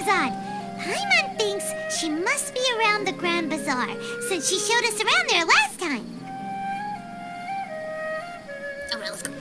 odd. Paimon thinks she must be around the Grand Bazaar, since she showed us around there last time. Alright, let's go.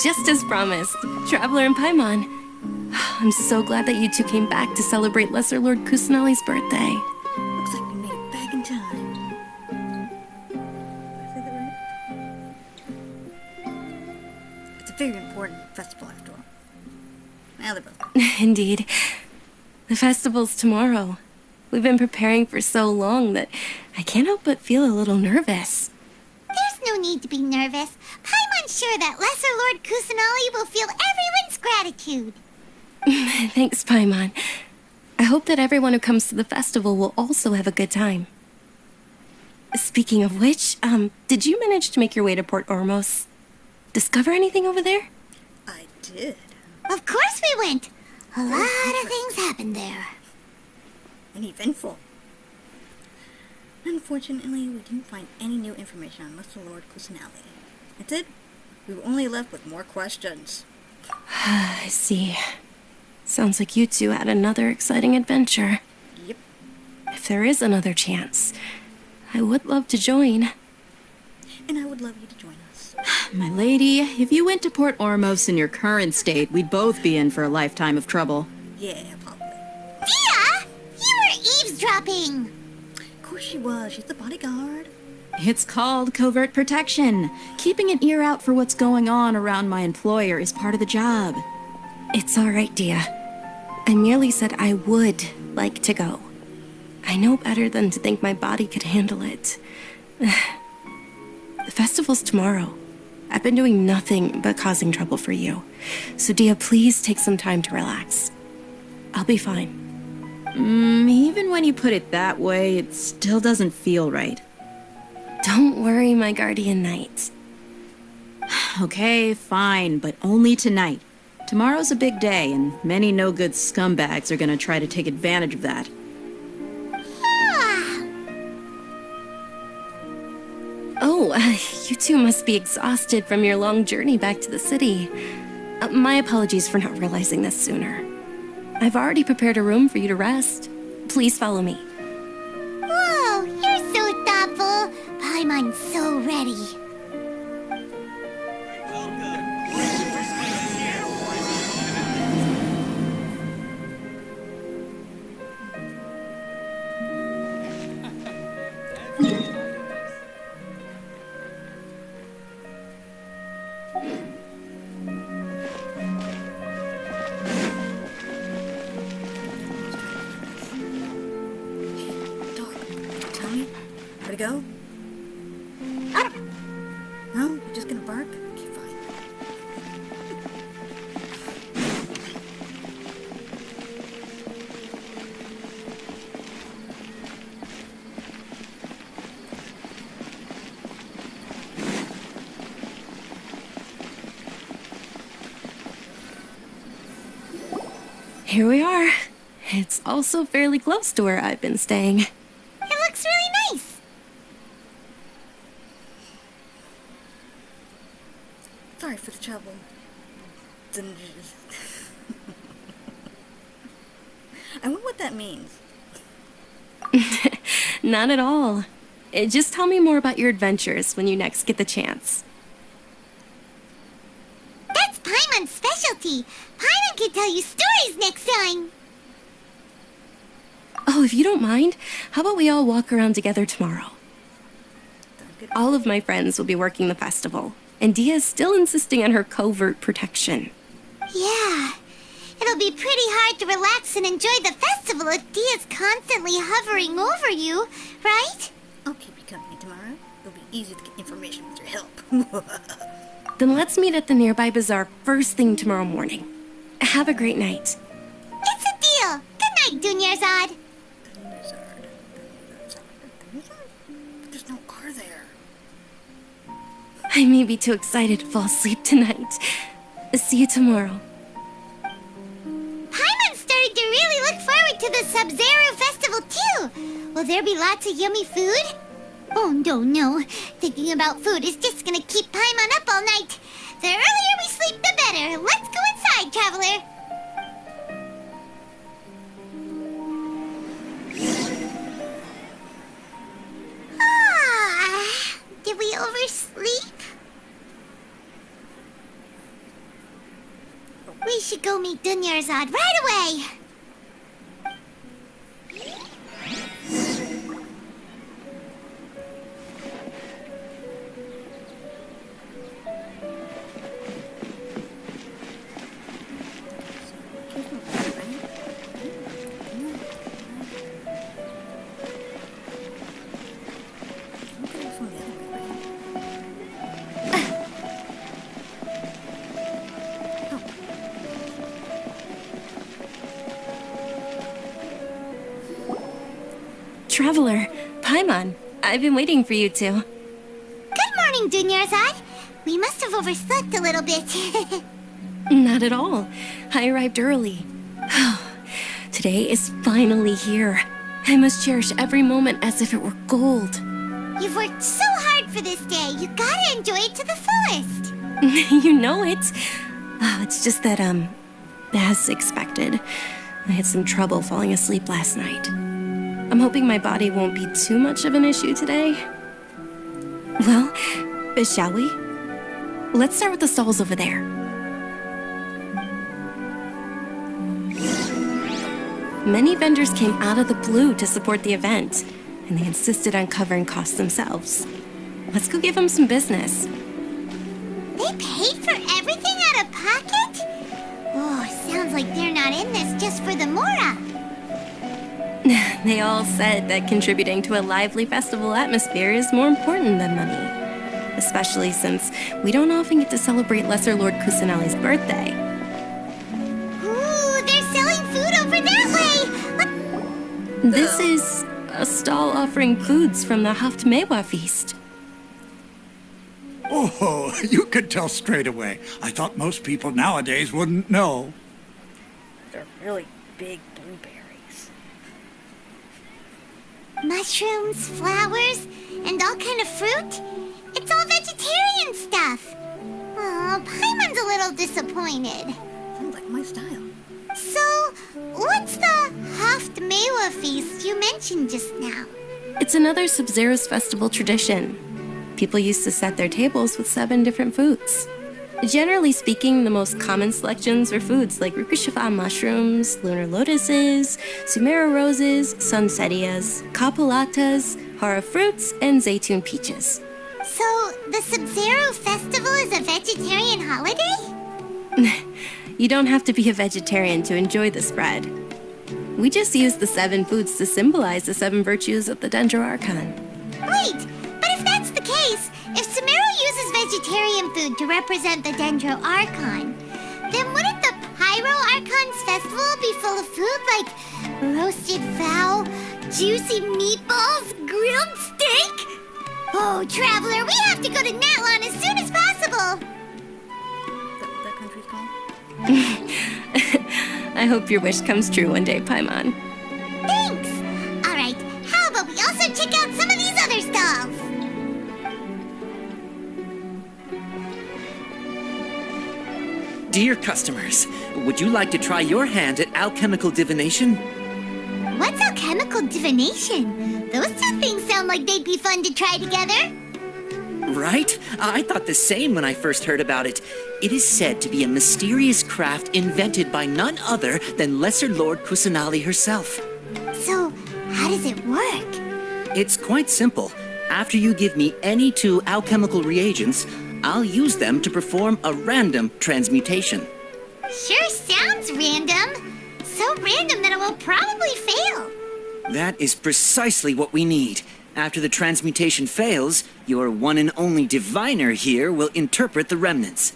Just as promised, Traveler and Paimon. I'm so glad that you two came back to celebrate Lesser Lord Kusanali's birthday. Looks like we made it back in time. Did I say that right? It's a very important festival after all. Now they're both gone. Indeed. The festival's tomorrow. We've been preparing for so long that I can't help but feel a little nervous. There's no need to be nervous. Paimon's sure that Lesser Lord Kusanali will feel everyone's gratitude. Thanks, Paimon. I hope that everyone who comes to the festival will also have a good time. Speaking of which, did you manage to make your way to Port Ormos? Discover anything over there? I did. Of course we went. A lot of things happened there. And eventful. Unfortunately, we didn't find any new information on Lesser Lord Kusanali. Instead, we were only left with more questions. I see. Sounds like you two had another exciting adventure. Yep. If there is another chance, I would love to join. And I would love you to join us. My lady, if you went to Port Ormos in your current state, we'd both be in for a lifetime of trouble. Yeah, probably. Dia! You were eavesdropping! Of course she was. She's the bodyguard. It's called covert protection. Keeping an ear out for what's going on around my employer is part of the job. It's all right, Dia. I merely said I would like to go. I know better than to think my body could handle it. The festival's tomorrow. I've been doing nothing but causing trouble for you. So, Dia, please take some time to relax. I'll be fine. Even when you put it that way, it still doesn't feel right. Don't worry, my guardian knight. Okay, fine, but only tonight. Tomorrow's a big day, and many no-good scumbags are gonna try to take advantage of that. Oh, you two must be exhausted from your long journey back to the city. My apologies for not realizing this sooner. I've already prepared a room for you to rest. Please follow me. Whoa, you're so thoughtful. Paimon's so ready. To go? No? You're just gonna bark? Okay, fine. Here we are. It's also fairly close to where I've been staying. It looks really nice. Sorry for the trouble. I wonder what that means. Not at all. Just tell me more about your adventures when you next get the chance. That's Paimon's specialty. Paimon can tell you stories next time. Oh, if you don't mind, how about we all walk around together tomorrow? All of my friends will be working the festival, and Dia is still insisting on her covert protection. Yeah. It'll be pretty hard to relax and enjoy the festival if Dia's constantly hovering over you, right? I'll keep you company tomorrow. It'll be easy to get information with your help. Then let's meet at the nearby bazaar first thing tomorrow morning. Have a great night. It's a deal. Good night, Dunyarzad. But there's no R there. I may be too excited to fall asleep tonight. See you tomorrow. Paimon's starting to really look forward to the Sabzeruz Festival, too. Will there be lots of yummy food? Oh, no. Thinking about food is just gonna keep Paimon up all night. The earlier we sleep, the better. Let's go inside, Traveler. Did we oversleep? We should go meet Dunyarzad right away. Traveler, Paimon, I've been waiting for you two. Good morning, Dunyarzad. We must have overslept a little bit. Not at all. I arrived early. Today is finally here. I must cherish every moment as if it were gold. You've worked so hard for this day. You gotta enjoy it to the fullest. You know it. It's just that, as expected, I had some trouble falling asleep last night. I'm hoping my body won't be too much of an issue today. Well, shall we? Let's start with the stalls over there. Many vendors came out of the blue to support the event, and they insisted on covering costs themselves. Let's go give them some business. They paid for everything out of pocket? Oh, sounds like they're not in this just for the Mora. They all said that contributing to a lively festival atmosphere is more important than money. Especially since we don't often get to celebrate Lesser Lord Kusanali's birthday. Ooh, they're selling food over that way! This is a stall offering foods from the Haftmewa feast. Oh, you could tell straight away. I thought most people nowadays wouldn't know. They're really big blueberries. Mushrooms, flowers, and all kind of fruit? It's all vegetarian stuff. Oh, Paimon's a little disappointed. Sounds like my style. So, what's the Haftmewa feast you mentioned just now? It's another Sabzeruz Festival tradition. People used to set their tables with 7 different foods. Generally speaking, the most common selections were foods like Rukushifa mushrooms, lunar lotuses, Sumeru roses, sunsetias, kapulatas, hara fruits, and zaytun peaches. So, the Sabzeruz Festival is a vegetarian holiday? You don't have to be a vegetarian to enjoy the spread. We just use the 7 foods to symbolize the 7 virtues of the Dendro Archon. Wait, but if that's the case, if Sumeru uses vegetarian food to represent the Dendro Archon, then wouldn't the Pyro Archon's festival be full of food like roasted fowl, juicy meatballs, grilled steak? Oh, Traveler, we have to go to Natlan as soon as possible! That country's called? I hope your wish comes true one day, Paimon. Thanks! Alright, how about we also check out some of these other stalls? Dear customers, would you like to try your hand at alchemical divination? What's alchemical divination? Those two things sound like they'd be fun to try together. Right? I thought the same when I first heard about it. It is said to be a mysterious craft invented by none other than Lesser Lord Kusanali herself. So, how does it work? It's quite simple. After you give me any 2 alchemical reagents, I'll use them to perform a random transmutation. Sure sounds random. So random that it will probably fail. That is precisely what we need. After the transmutation fails, your one and only diviner here will interpret the remnants.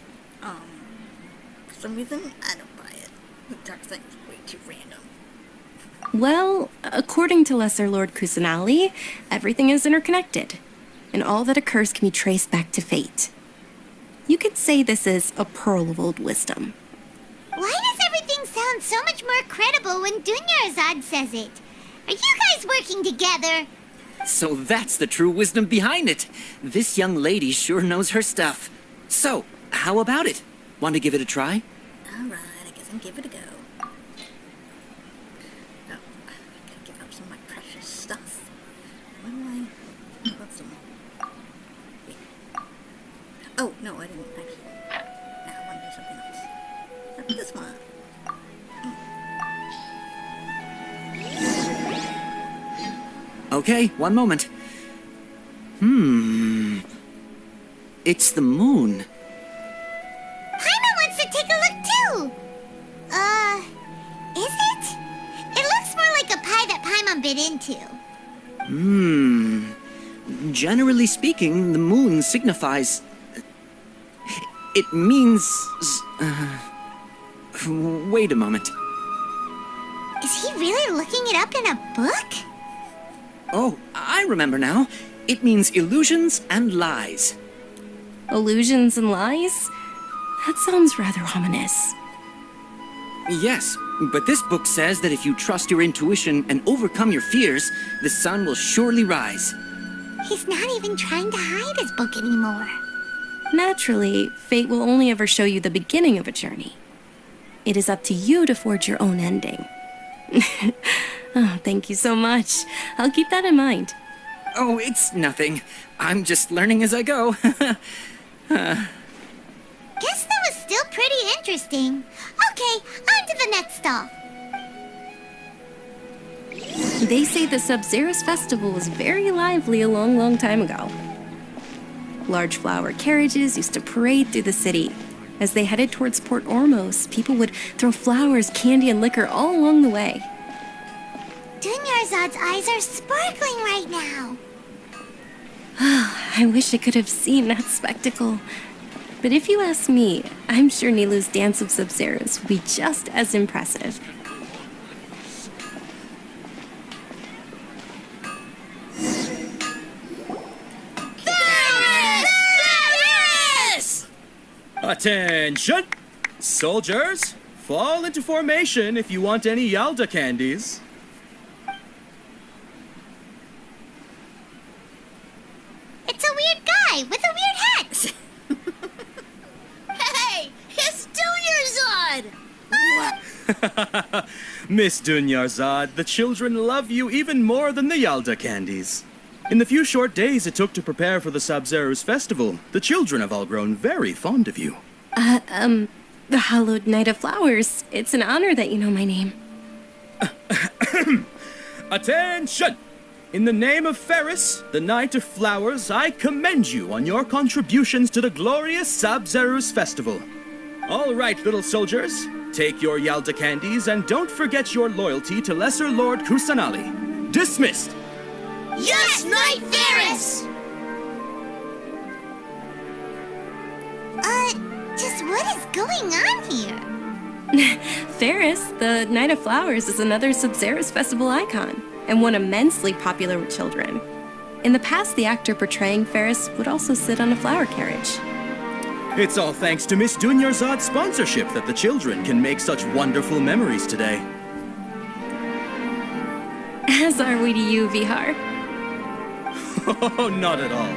For some reason, I don't buy it. The dark thing is way too random. Well, according to Lesser Lord Kusanali, everything is interconnected, and all that occurs can be traced back to fate. You could say this is a pearl of old wisdom. Why does everything sound so much more credible when Dunyarzad says it? Are you guys working together? So that's the true wisdom behind it. This young lady sure knows her stuff. So, how about it? Want to give it a try? Alright, I guess I'll give it a go. Oh, I gotta give up some of my precious stuff. What do I... What's some... Wait. Oh, no, I didn't actually... I want to do something else. How about this one? Okay, one moment. It's the moon. Paimon wants to take a look too! Is it? It looks more like a pie that Paimon bit into. Generally speaking, the moon signifies... It means... Wait a moment. Is he really looking it up in a book? Oh, I remember now. It means illusions and lies. Illusions and lies? That sounds rather ominous. Yes, but this book says that if you trust your intuition and overcome your fears, the sun will surely rise. He's not even trying to hide his book anymore. Naturally, fate will only ever show you the beginning of a journey. It is up to you to forge your own ending. Oh, thank you so much. I'll keep that in mind. Oh, it's nothing. I'm just learning as I go. Guess that was still pretty interesting. Okay, on to the next stall. They say the Sabzeruz Festival was very lively a long, long time ago. Large flower carriages used to parade through the city. As they headed towards Port Ormos, people would throw flowers, candy, and liquor all along the way. Dunyarzad's eyes are sparkling right now. I wish I could have seen that spectacle. But if you ask me, I'm sure Nilu's Dance of Sabzeruz would be just as impressive. Attention! Soldiers, fall into formation if you want any Yalda candies. It's a weird guy with a weird hat. Hey, it's Dunyarzad! Miss Dunyarzad, the children love you even more than the Yalda candies. In the few short days it took to prepare for the Sabzeruz Festival, the children have all grown very fond of you. The Hallowed Knight of Flowers. It's an honor that you know my name. Attention! In the name of Ferris, the Knight of Flowers, I commend you on your contributions to the glorious Sabzeruz Festival. All right, little soldiers, take your Yalda candies and don't forget your loyalty to Lesser Lord Kusanali. Dismissed! Yes, Knight Ferris! Just what is going on here? Ferris, the Knight of Flowers, is another Sabzeruz Festival icon, and one immensely popular with children. In the past, the actor portraying Ferris would also sit on a flower carriage. It's all thanks to Miss Dunyarzad's sponsorship that the children can make such wonderful memories today. As are we to you, Vihar. Oh, not at all.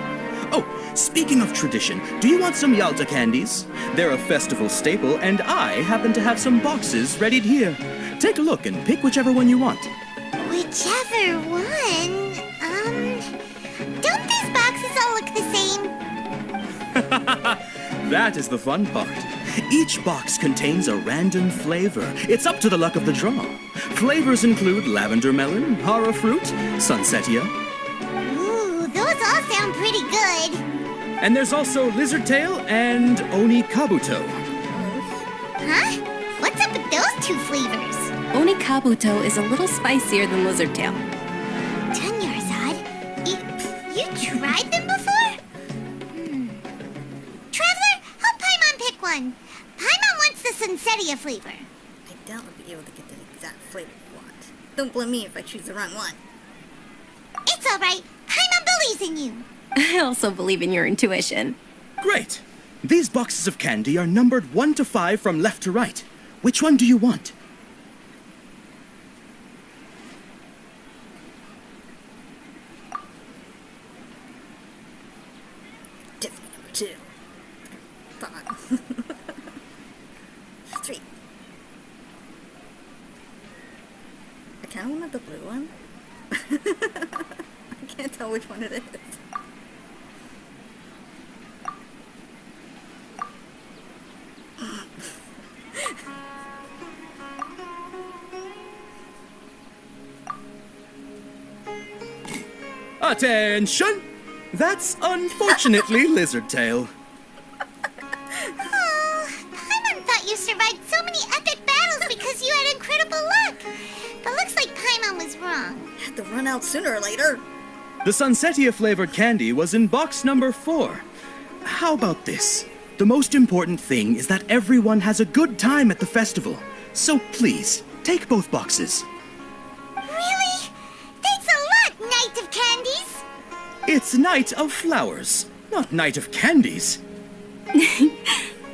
Oh, speaking of tradition, do you want some Yalda candies? They're a festival staple, and I happen to have some boxes readied here. Take a look and pick whichever one you want. Whichever one, don't these boxes all look the same? That is the fun part. Each box contains a random flavor. It's up to the luck of the draw. Flavors include lavender melon, hara fruit, sunsetia. Ooh, those all all sound pretty good. And there's also Lizardtail and Oni Kabuto. Huh? What's up with those two flavors? Oni Kabuto is a little spicier than Lizardtail. Dunyarzad, you tried them before? Traveler, help Paimon pick one. Paimon wants the Sunsetia flavor. I doubt I'll be able to get the exact flavor you want. Don't blame me if I choose the wrong one. It's alright. Paimon believes in you. I also believe in your intuition. Great! These boxes of candy are numbered 1 to 5 from left to right. Which one do you want? Definitely number 2. Thought. 3. I kind of wanted the blue one. I can't tell which one it is. Attention! That's unfortunately Lizardtail. Oh, Paimon thought you survived so many epic battles because you had incredible luck. But looks like Paimon was wrong. Had to run out sooner or later. The Sunsetia flavored candy was in box number 4. How about this? The most important thing is that everyone has a good time at the festival. So please, take both boxes. Really? Thanks a lot, Knight of Candies. It's Night of Flowers, not Night of Candies.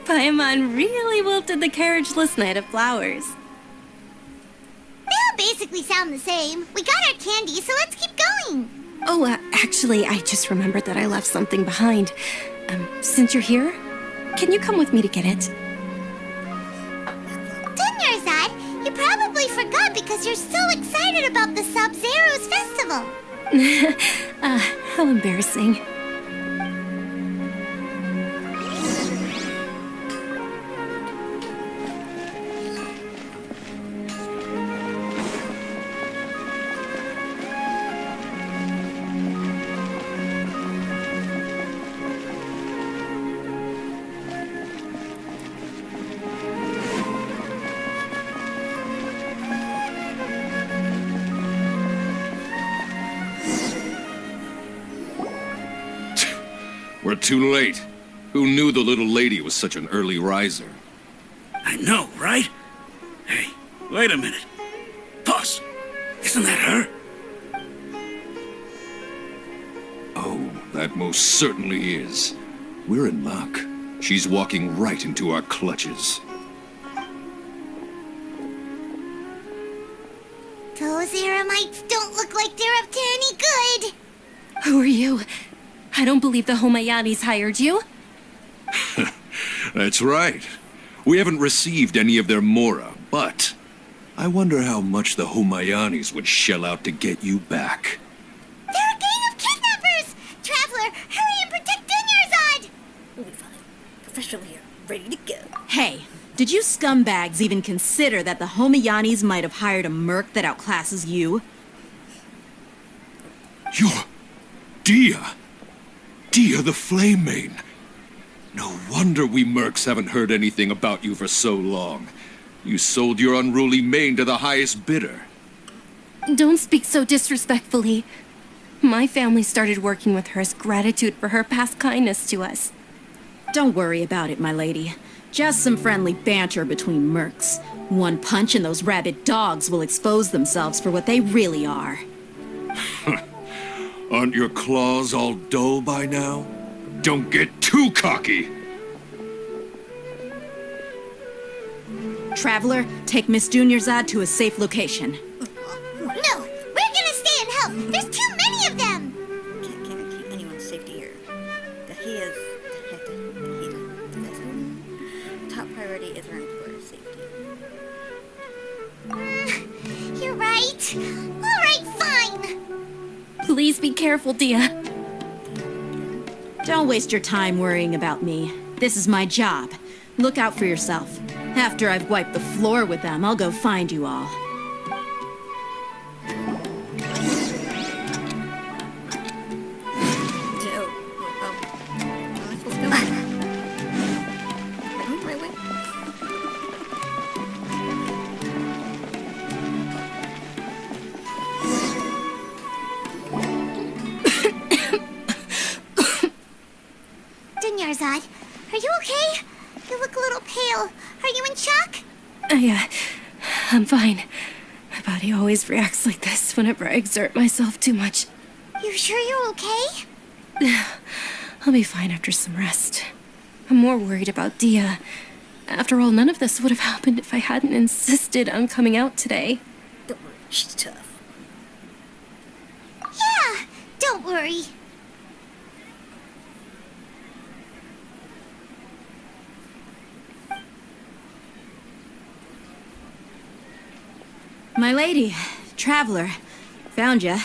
Paimon really wilted the carriage-less Night of Flowers. They all basically sound the same. We got our candy, so let's keep going. Oh, actually, I just remembered that I left something behind. Since you're here, can you come with me to get it? Dunyarzad, you probably forgot because you're so excited about the Sabzeruz Festival. How embarrassing. We're too late. Who knew the little lady was such an early riser? I know, right? Hey, wait a minute. Boss, isn't that her? Oh, that most certainly is. We're in luck. She's walking right into our clutches. Those Eremites don't look like they're up to any good. Who are you? I don't believe the Homayanis hired you. That's right. We haven't received any of their mora, but I wonder how much the Homayanis would shell out to get you back. They're a gang of kidnappers! Traveler, hurry and protect Dunyarzad! We'll be fine. Professional here, ready to go. Hey, did you scumbags even consider that the Homayanis might have hired a merc that outclasses you? You're Dia. Dia the Flame Main. No wonder we mercs haven't heard anything about you for so long. You sold your unruly mane to the highest bidder. Don't speak so disrespectfully. My family started working with her as gratitude for her past kindness to us. Don't worry about it, my lady. Just some friendly banter between mercs. One punch and those rabid dogs will expose themselves for what they really are. Aren't your claws all dull by now? Don't get too cocky! Traveler, take Miss Dunyarzad to a safe location. No, we're gonna stay and help. There's too many of them. Can't guarantee anyone's safety here. Dahia's top priority is her employer's safety. You're right. All right, fine. Please be careful, Dia. Don't waste your time worrying about me. This is my job. Look out for yourself. After I've wiped the floor with them, I'll go find you all. I'm fine. My body always reacts like this whenever I exert myself too much. You sure you're okay? I'll be fine after some rest. I'm more worried about Dia. After all, none of this would have happened if I hadn't insisted on coming out today. Don't worry, she's tough. Yeah, don't worry. My lady, traveler, found ya.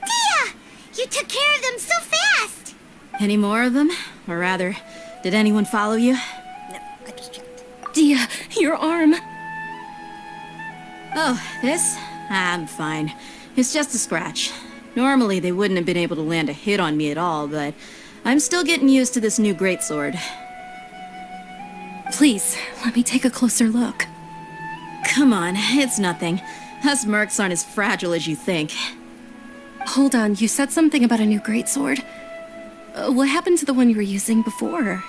Dia! You took care of them so fast! Any more of them? Or rather, did anyone follow you? No, I just checked. Dia, your arm. Oh, this? I'm fine. It's just a scratch. Normally, they wouldn't have been able to land a hit on me at all, but I'm still getting used to this new greatsword. Please, let me take a closer look. Come on, it's nothing. Us mercs aren't as fragile as you think. Hold on, you said something about a new greatsword. What happened to the one you were using before?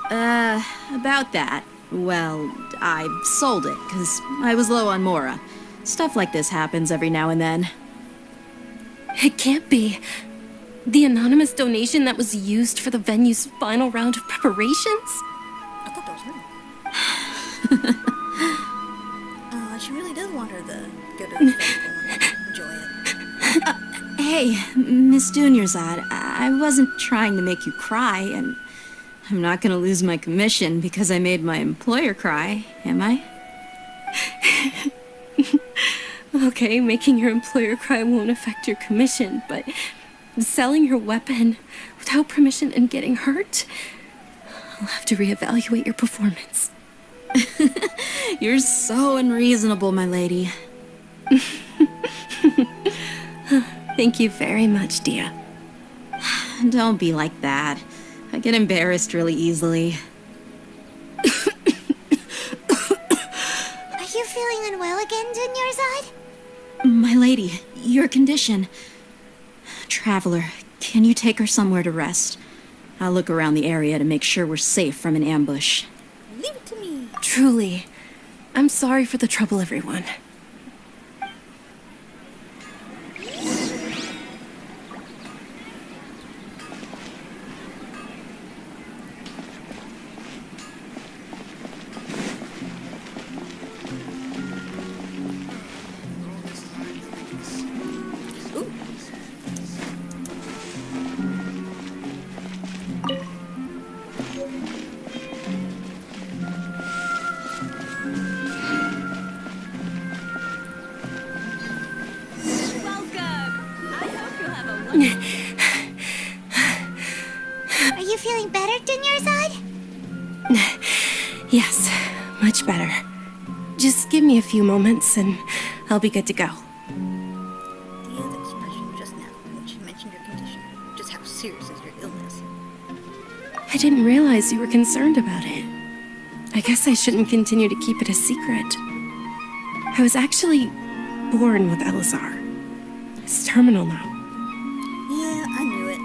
About that. Well, I sold it, because I was low on Mora. Stuff like this happens every now and then. It can't be. The anonymous donation that was used for the venue's final round of preparations? I thought that was her. She really does want her to go to the festival and enjoy it. Hey, Miss Dunyarzad, I wasn't trying to make you cry, and I'm not gonna lose my commission because I made my employer cry, am I? Okay, making your employer cry won't affect your commission, but selling your weapon without permission and getting hurt? I'll have to reevaluate your performance. You're so unreasonable, my lady. Thank you very much, Dia. Don't be like that. I get embarrassed really easily. Are you feeling unwell again, Dunyarzad? My lady, your condition. Traveler, can you take her somewhere to rest? I'll look around the area to make sure we're safe from an ambush. Leave it to me. Truly. I'm sorry for the trouble, everyone. Are you feeling better, Dunyarzad? Yes, much better. Just give me a few moments and I'll be good to go. Dia's expression just now when she mentioned your condition, just how serious is your illness. I didn't realize you were concerned about it. I guess I shouldn't continue to keep it a secret. I was actually born with Elazar. It's terminal now. Yeah, I knew it.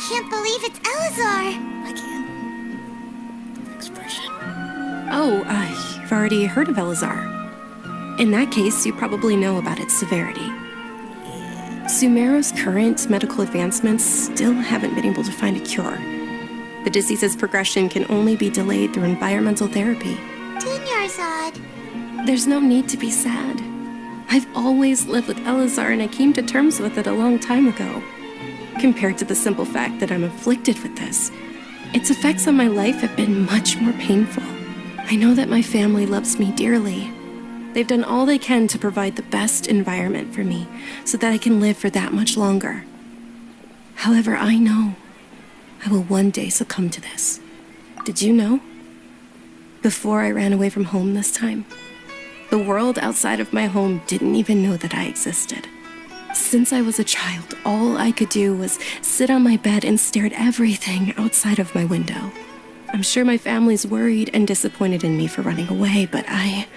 Can't believe it's Elazar! I can. That expression. Oh, you've already heard of Elazar. In that case, you probably know about its severity. Sumeru's current medical advancements still haven't been able to find a cure. The disease's progression can only be delayed through environmental therapy. Dunyarzad. There's no need to be sad. I've always lived with Elazar and I came to terms with it a long time ago. Compared to the simple fact that I'm afflicted with this, its effects on my life have been much more painful. I know that my family loves me dearly. They've done all they can to provide the best environment for me so that I can live for that much longer. However, I know I will one day succumb to this. Did you know? Before I ran away from home this time, the world outside of my home didn't even know that I existed. Since I was a child, all I could do was sit on my bed and stare at everything outside of my window. I'm sure my family's worried and disappointed in me for running away, but I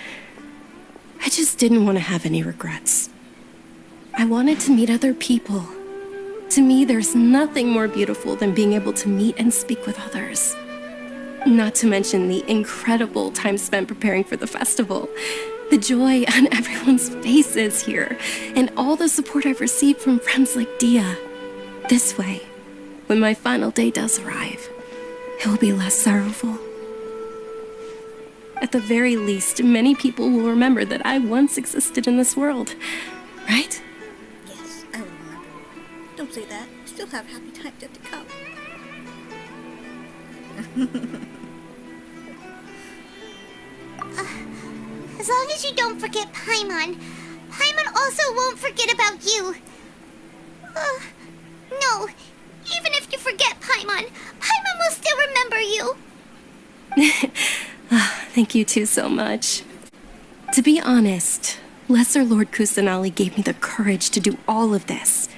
just didn't want to have any regrets. I wanted to meet other people. To me, there's nothing more beautiful than being able to meet and speak with others. Not to mention the incredible time spent preparing for the festival. The joy on everyone's faces here, and all the support I've received from friends like Dia. This way, when my final day does arrive, it will be less sorrowful. At the very least, many people will remember that I once existed in this world, right? Yes, I will remember. Don't say that. Still have happy times yet to come. As long as you don't forget Paimon, Paimon also won't forget about you. No, even if you forget Paimon, Paimon will still remember you. Thank you two so much. To be honest, Lesser Lord Kusanali gave me the courage to do all of this.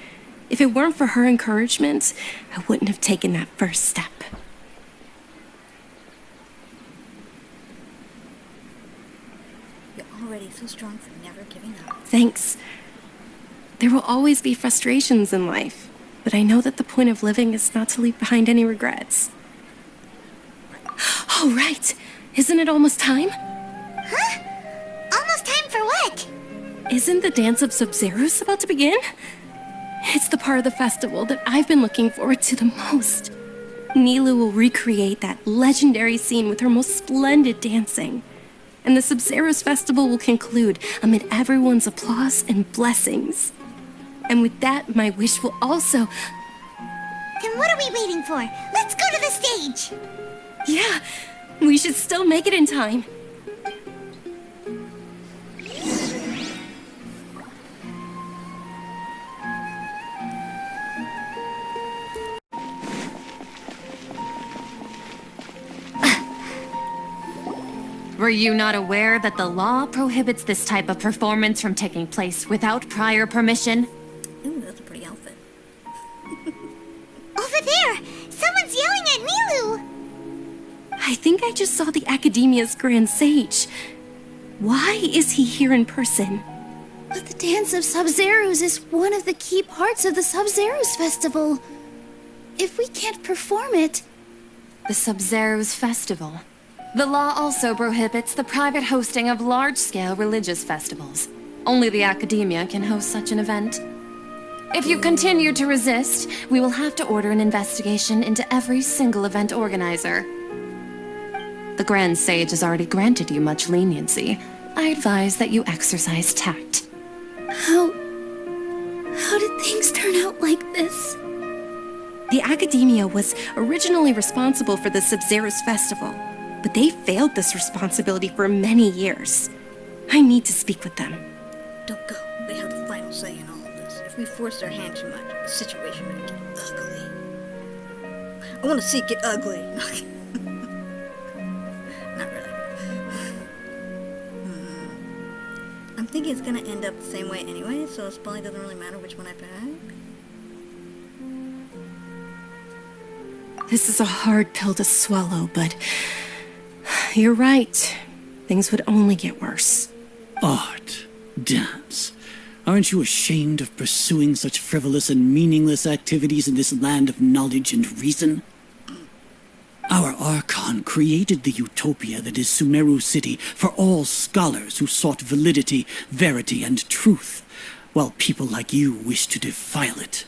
If it weren't for her encouragement, I wouldn't have taken that first step. You're already so strong for never giving up. Thanks. There will always be frustrations in life, but I know that the point of living is not to leave behind any regrets. Oh, right. Isn't it almost time? Huh? Almost time for what? Isn't the dance of Sabzeruz about to begin? It's the part of the festival that I've been looking forward to the most. Nilu will recreate that legendary scene with her most splendid dancing. And the Sabzeruz Festival will conclude amid everyone's applause and blessings. And with that, my wish will also... Then what are we waiting for? Let's go to the stage! Yeah, we should still make it in time. Were you not aware that the law prohibits this type of performance from taking place without prior permission? Ooh, that's a pretty outfit. Over there! Someone's yelling at Nilu! I think I just saw the Academia's Grand Sage. Why is he here in person? But the dance of Sabzeruz is one of the key parts of the Sabzeruz Festival. If we can't perform it... The Sabzeruz Festival. The law also prohibits the private hosting of large-scale religious festivals. Only the Academia can host such an event. If you continue to resist, we will have to order an investigation into every single event organizer. The Grand Sage has already granted you much leniency. I advise that you exercise tact. How did things turn out like this? The Academia was originally responsible for the Sabzeruz Festival, but they failed this responsibility for many years. I need to speak with them. Don't go. They have the final say in all of this. If we force their hand too much, the situation may get ugly. I want to see it get ugly. Not really. I'm thinking it's gonna end up the same way anyway, so it probably doesn't really matter which one I pick. This is a hard pill to swallow, but you're right. Things would only get worse. Art, dance. Aren't you ashamed of pursuing such frivolous and meaningless activities in this land of knowledge and reason? Our Archon created the utopia that is Sumeru City for all scholars who sought validity, verity, and truth, while people like you wish to defile it.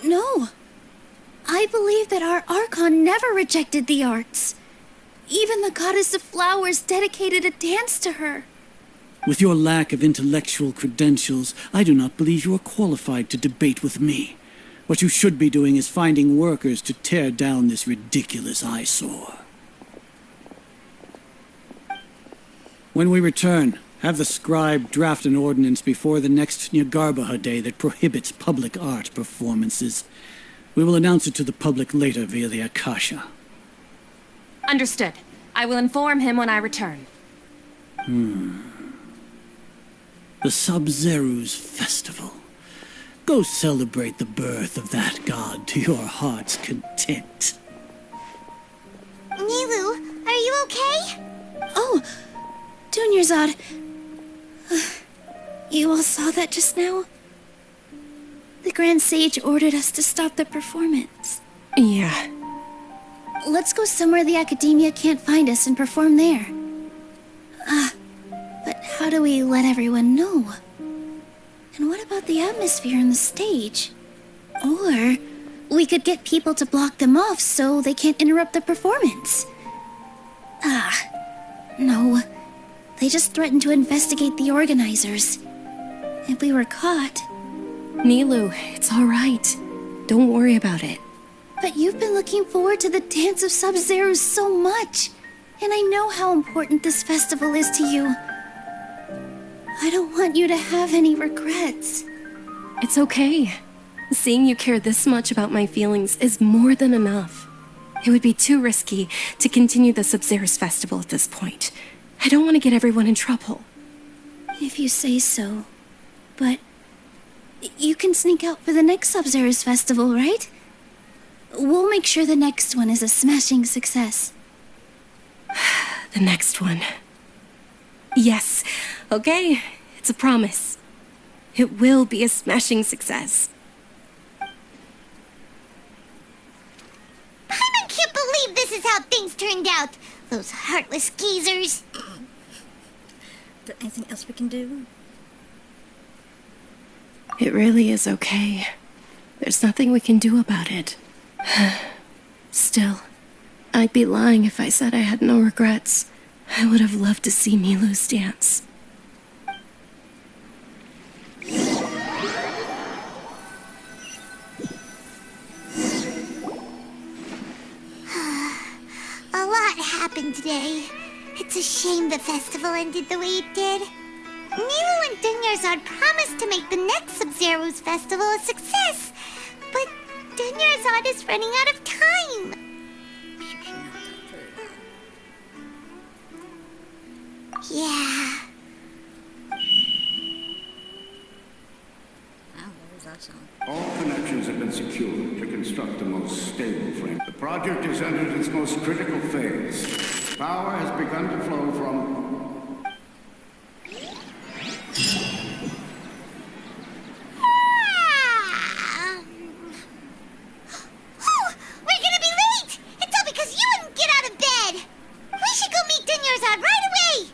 No. I believe that our Archon never rejected the arts. Even the goddess of flowers dedicated a dance to her. With your lack of intellectual credentials, I do not believe you are qualified to debate with me. What you should be doing is finding workers to tear down this ridiculous eyesore. When we return, have the scribe draft an ordinance before the next Nyagarbha Day that prohibits public art performances. We will announce it to the public later via the Akasha. Understood. I will inform him when I return. The Sabzeruz Festival. Go celebrate the birth of that god to your heart's content. Nilu, are you okay? Oh, Dunyarzad. You all saw that just now? The Grand Sage ordered us to stop the performance. Yeah. let's go somewhere the academia can't find us and perform there. But how do we let everyone know? And what about the atmosphere on the stage? Or we could get people to block them off so they can't interrupt the performance. No. They just threatened to investigate the organizers. If we were caught... Nilu, it's all right. Don't worry about it. But you've been looking forward to the Dance of Sabzeruz so much. And I know how important this festival is to you. I don't want you to have any regrets. It's okay. Seeing you care this much about my feelings is more than enough. It would be too risky to continue the Sabzeruz Festival at this point. I don't want to get everyone in trouble. If you say so. But you can sneak out for the next Sabzeruz Festival, right? We'll make sure the next one is a smashing success. The next one. Yes. Okay. It's a promise. It will be a smashing success. I can't believe this is how things turned out. Those heartless geezers. Is there anything else we can do? It really is okay. There's nothing we can do about it. Still, I'd be lying if I said I had no regrets. I would have loved to see Nilu's dance. A lot happened today. It's a shame the festival ended the way it did. Nilu and Dunyarzad promised to make the next Sabzeruz Festival a success, but Dunyarzad is running out of time. Yeah. What was that sound? All connections have been secured to construct the most stable frame. The project has entered its most critical phase. Power has begun to flow from... Oh, we're gonna be late! It's all because you wouldn't get out of bed! We should go meet Dunyarzad right away!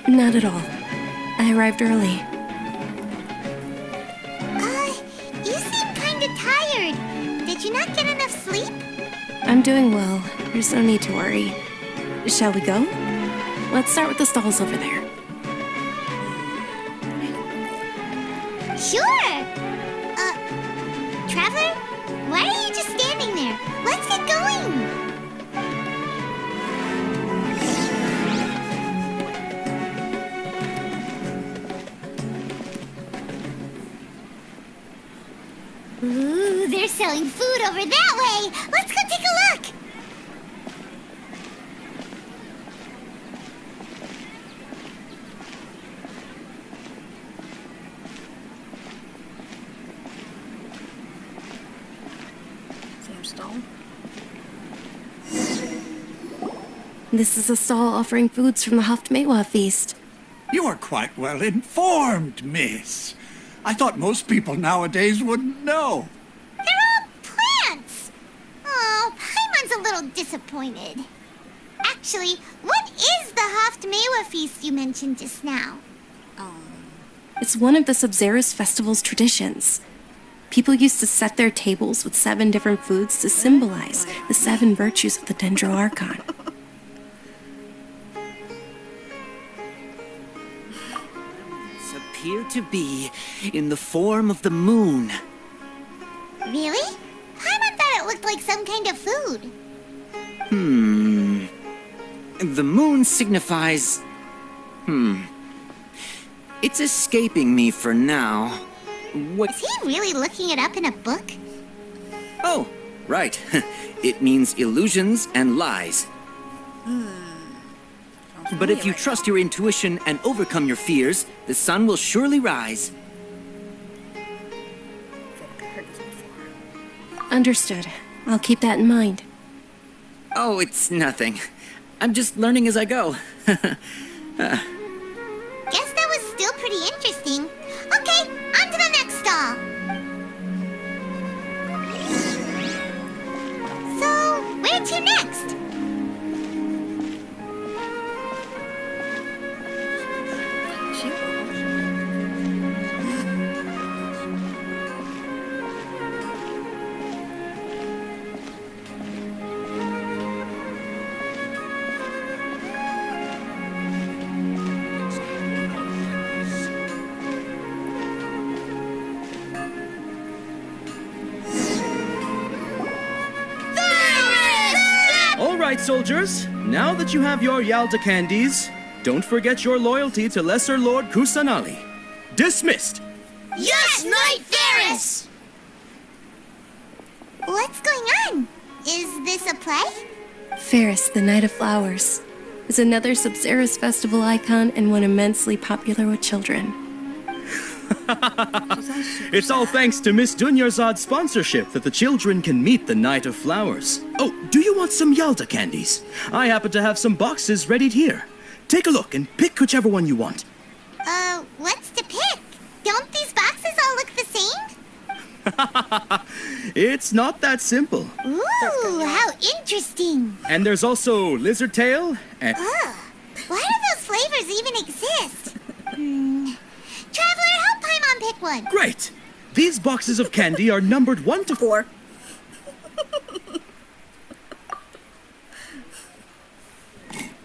Not at all. I arrived early. You seem kinda tired. Did you not get enough sleep? I'm doing well. There's no need to worry. Shall we go? Let's start with the stalls over there. Sure! Traveler? Why are you just standing there? Let's get going! Ooh, they're selling food over that way! Let's go take a look! Same stall? This is a stall offering foods from the Haftmewa feast. You are quite well informed, miss. I thought most people nowadays wouldn't know. They're all plants! Oh, Paimon's a little disappointed. Actually, what is the Haftmewa feast you mentioned just now? It's one of the Sabzeruz Festival's traditions. People used to set their tables with 7 different foods to symbolize the 7 virtues of the Dendro Archon. Appear to be in the form of the moon. Really? Paimon thought it looked like some kind of food. The moon signifies... It's escaping me for now. What... Is he really looking it up in a book? Oh, right. It means illusions and lies. But if you trust your intuition and overcome your fears, the sun will surely rise. Understood. I'll keep that in mind. Oh, it's nothing. I'm just learning as I go. Guess that was still pretty interesting. Okay, on to the next stall. So, where to next? All right, soldiers. Now that you have your Yalta candies, don't forget your loyalty to Lesser Lord Kusanali. Dismissed! Yes, Knight Varys! What's going on? Is this a play? Ferris, the Knight of Flowers, is another Sabzeruz Festival icon and one immensely popular with children. It's all thanks to Miss Dunyarzad's sponsorship that the children can meet the Knight of Flowers. Oh, do you want some Yalta candies? I happen to have some boxes ready here. Take a look and pick whichever one you want. What's to pick? Don't these boxes all look the same? It's not that simple. Ooh, how interesting. And there's also lizard tail and... Ugh, why do those flavors even exist? Traveler, help Paimon pick one. Great! These boxes of candy are numbered 1 to 4.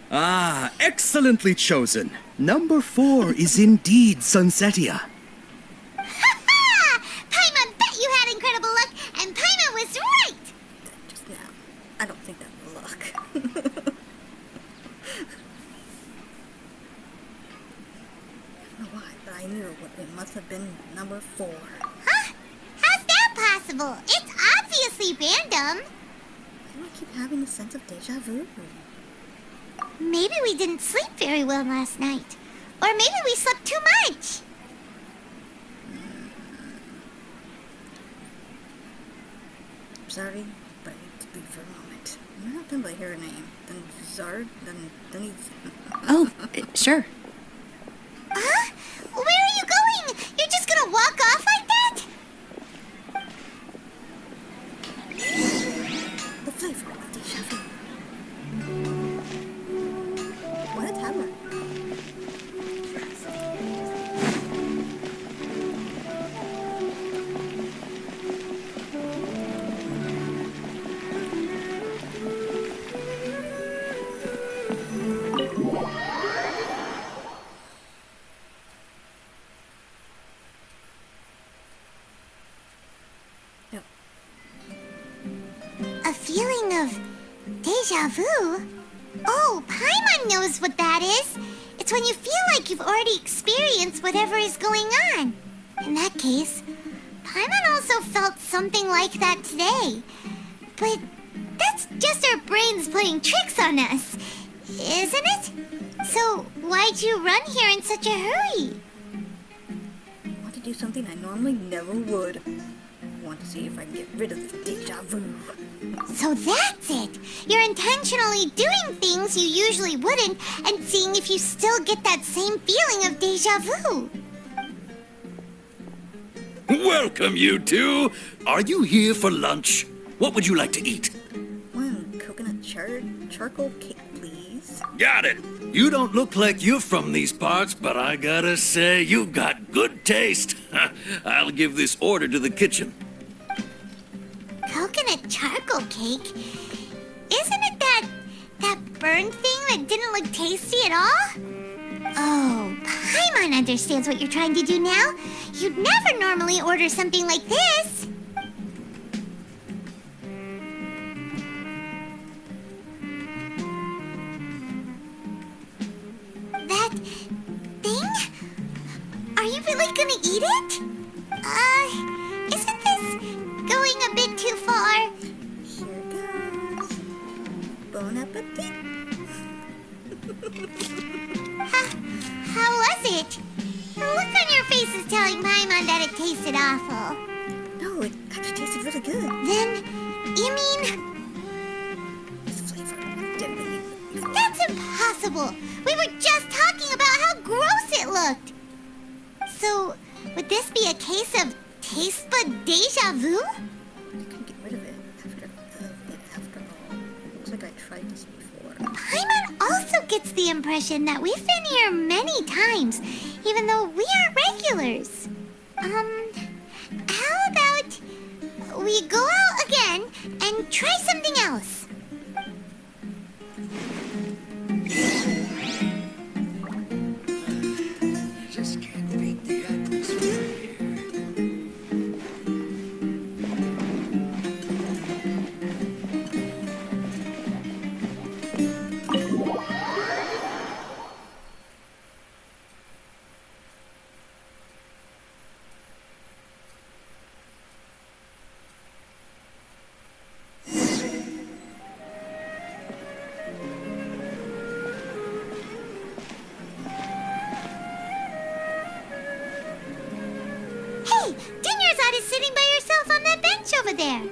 Ah, excellently chosen. Number 4 is indeed Sunsetia. Ha-ha! Paimon bet you had incredible luck, and Paimon was right! Just now. I don't think that was luck. I don't know why, but I knew it must have been number 4. Huh? How's that possible? It's obviously random. Why do I keep having a sense of deja vu? Maybe we didn't sleep very well last night. Or maybe we slept too much. I'm sorry, but I need to speak for a moment. I'm not done by hear her name. Then Zard, then he's... Oh, sure. Huh? Where are you going? You're just gonna walk off like that? The flavor of deja vu. What a tower. A feeling of deja vu? Oh, Paimon knows what that is. It's when you feel like you've already experienced whatever is going on. In that case, Paimon also felt something like that today. But that's just our brains playing tricks on us, isn't it? So why'd you run here in such a hurry? I want to do something I normally never would. I want to see if I can get rid of this deja vu. So that's it! You're intentionally doing things you usually wouldn't and seeing if you still get that same feeling of deja vu. Welcome, you two. Are you here for lunch? What would you like to eat? One coconut charcoal cake, please. Got it. You don't look like you're from these parts, but I gotta say, you've got good taste. I'll give this order to the kitchen. Coconut charcoal cake? Isn't it that burned thing that didn't look tasty at all? Oh, Paimon understands what you're trying to do now. You'd never normally order something like this. That thing? Are you really gonna eat it? Isn't this going a bit too far? Here goes. Bon appetit. How was it? The look on your face is telling Paimon that it tasted awful. No, it actually tasted really good. Then, you mean... It's flavor. Definitely. That's impossible! We were just talking about how gross it looked! So, would this be a case of taste bud deja vu? I couldn't get rid of it after all. Looks like I tried this before. Paimon also gets the impression that we've been here many times, even though we aren't regulars. How about we go out again and try something else? Just can't beat the atmosphere here. Hey, Dinyarzad is sitting by herself on that bench over there.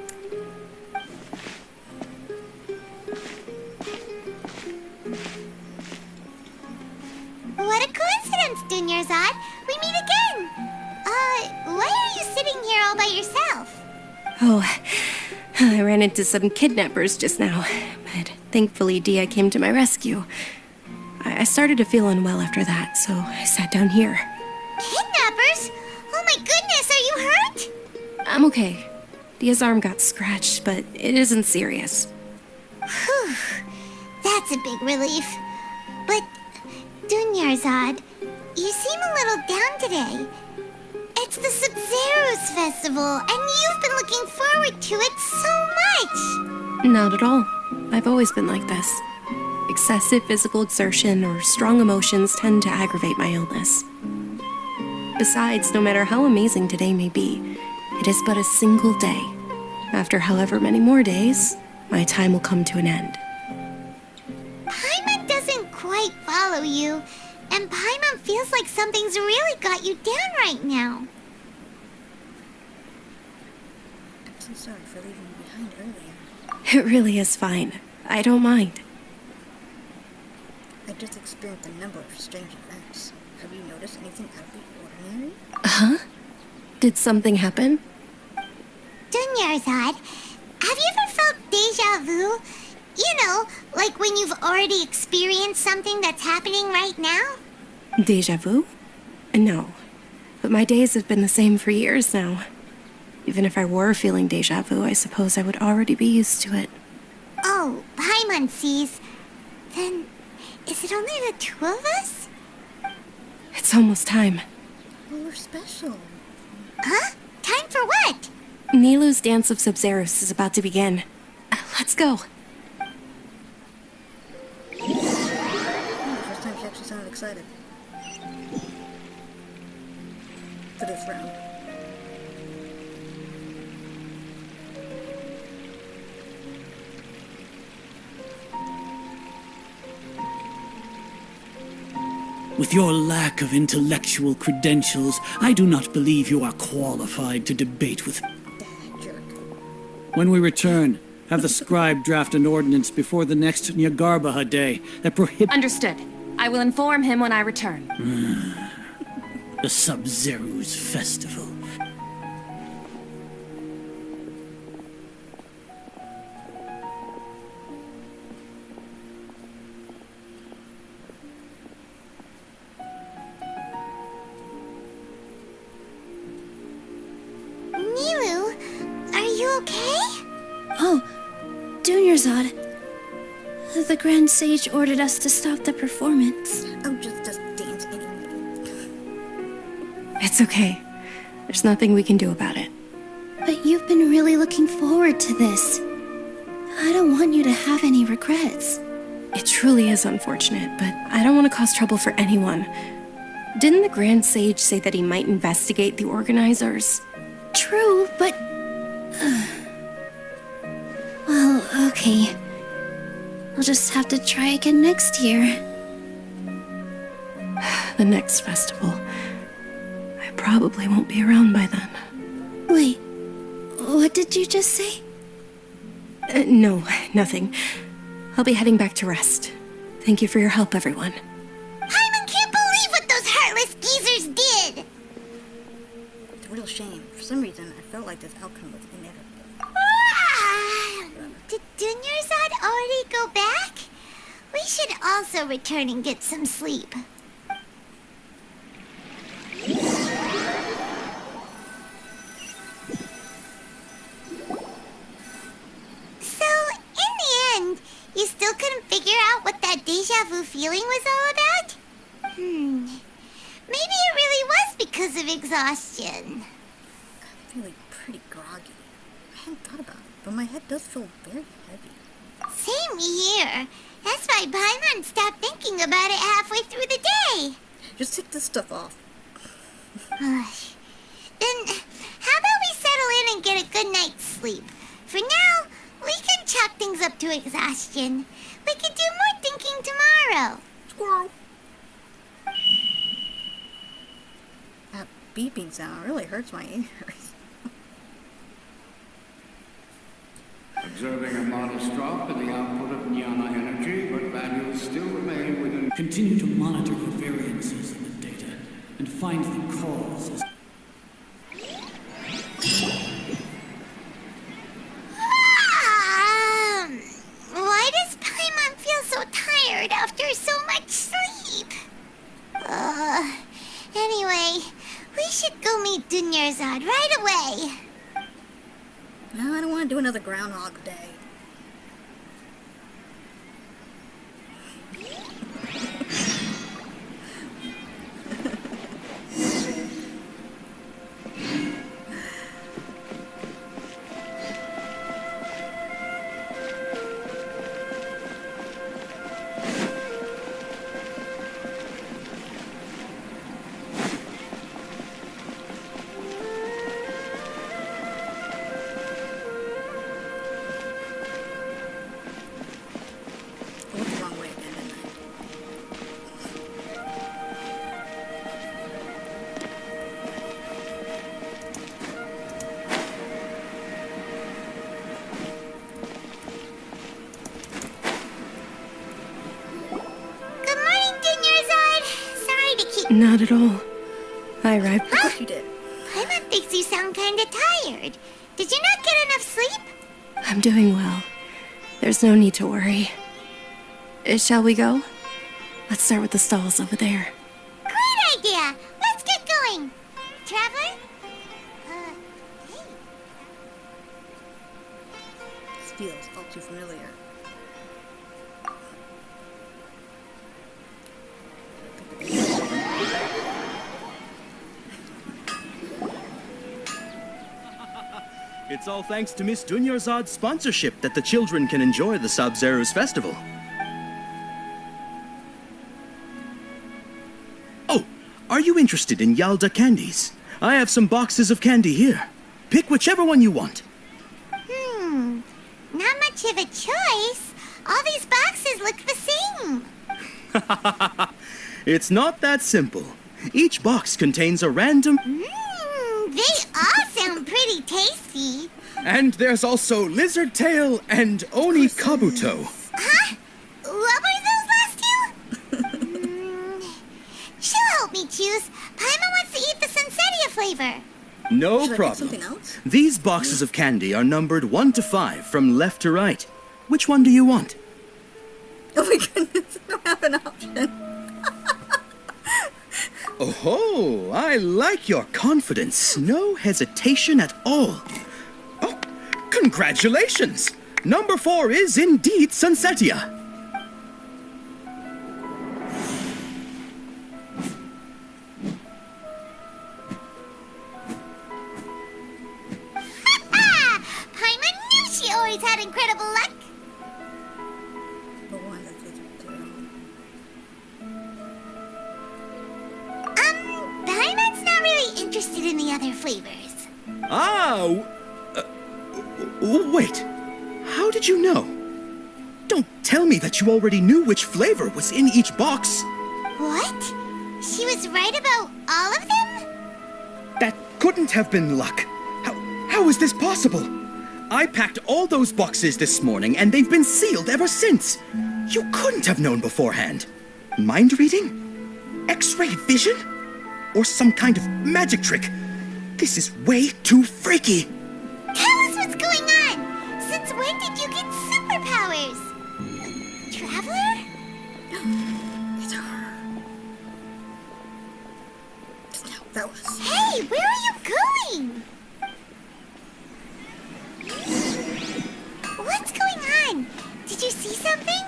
What a coincidence, Dinyarzad. We meet again. Why are you sitting here all by yourself? Oh, I ran into some kidnappers just now, but thankfully Dia came to my rescue. I started to feel unwell after that, so I sat down here. Kidnappers? Oh my goodness, are you hurt? I'm okay. Dia's arm got scratched, but it isn't serious. Whew, that's a big relief. But, Dunyarzad, you seem a little down today. It's the Sabzeruz Festival, and you've been looking forward to it so much! Not at all. I've always been like this. Excessive physical exertion or strong emotions tend to aggravate my illness. Besides, no matter how amazing today may be, it is but a single day. After however many more days, my time will come to an end. Paimon doesn't quite follow you, and Paimon feels like something's really got you down right now. I'm so sorry for leaving you behind earlier. It really is fine. I don't mind. I just experienced a number of strange events. Have you noticed anything out of the ordinary? Huh? Did something happen? Dunyarzad, have you ever felt deja vu? You know, like when you've already experienced something that's happening right now? Deja vu? No. But my days have been the same for years now. Even if I were feeling deja vu, I suppose I would already be used to it. Oh, Paimon sees. Then, is it only the two of us? It's almost time. Well, we're special. Huh? Time for what? Nilu's Dance of Sabzeruz is about to begin. Let's go. First time she actually sounded excited. For this round. With your lack of intellectual credentials, I do not believe you are qualified to debate with... Jerk. When we return, have the scribe draft an ordinance before the next Nyagarbaha day that prohibits... Understood. I will inform him when I return. The Sabzeruz Festival. you okay? Oh, Dunyarzad. The Grand Sage ordered us to stop the performance. Oh, just dance anyway. It's okay. There's nothing we can do about it. But you've been really looking forward to this. I don't want you to have any regrets. It truly is unfortunate, but I don't want to cause trouble for anyone. Didn't the Grand Sage say that he might investigate the organizers? True, but... well, okay. I'll just have to try again next year. The next festival. I probably won't be around by then. Wait, what did you just say? No, nothing. I'll be heading back to rest. Thank you for your help, everyone. Paimon can't believe what those heartless geezers did! It's a real shame. For some reason, I felt like this outcome was inevitable. Did Dunyarzad already go back? We should also return and get some sleep. So, in the end, you still couldn't figure out what that deja vu feeling was all about? Maybe it really was because of exhaustion. I'm feeling pretty groggy. I hadn't thought about it, but my head does feel very heavy. Same here. That's why Paimon stopped thinking about it halfway through the day. Just take this stuff off. Then, how about we settle in and get a good night's sleep? For now, we can chalk things up to exhaustion. We can do more thinking tomorrow. Squirrel. That beeping sound really hurts my ears. Observing a modest drop in the output of jnana energy, but values still remain within... Continue to monitor for variances in the data and find the cause. Why does Paimon feel so tired after so much sleep? Anyway, we should go meet Dunyarzad right away. No, I don't want to do another Groundhog Day. Not at all. I arrived. Of course you did. Paimon thinks you sound kinda tired. Did you not get enough sleep? I'm doing well. There's no need to worry. Shall we go? Let's start with the stalls over there. Great idea! Let's get going! Traveler? Hey. This feels all too familiar. It's all thanks to Miss Dunyarzad's sponsorship that the children can enjoy the Sabzeruz Festival. Oh, are you interested in Yalda candies? I have some boxes of candy here. Pick whichever one you want. Not much of a choice. All these boxes look the same. It's not that simple. Each box contains a random... They all sound pretty tasty. And there's also Lizard Tail and Oni Kabuto. Huh? What were those last two? She'll help me choose. Paimon wants to eat the Sunsetia flavor. No Should I pick problem. something else? These boxes of candy are numbered 1 to 5 from left to right. Which one do you want? Oh my goodness, I don't have an option. Oh, I like your confidence. No hesitation at all. Oh, Congratulations! Number 4 is indeed Sunsetia. Paimon knew she always had incredible luck. Paimon's not really interested in the other flavors. Wait. How did you know? Don't tell me that you already knew which flavor was in each box. What? She was right about all of them? That couldn't have been luck. How is this possible? I packed all those boxes this morning, and they've been sealed ever since. You couldn't have known beforehand. Mind reading? X-ray vision? Or some kind of magic trick? This is way too freaky. Tell us what's going on. Since when did you get superpowers? Traveler? It's her. No, that was... Hey, where are you going? What's going on? Did you see something?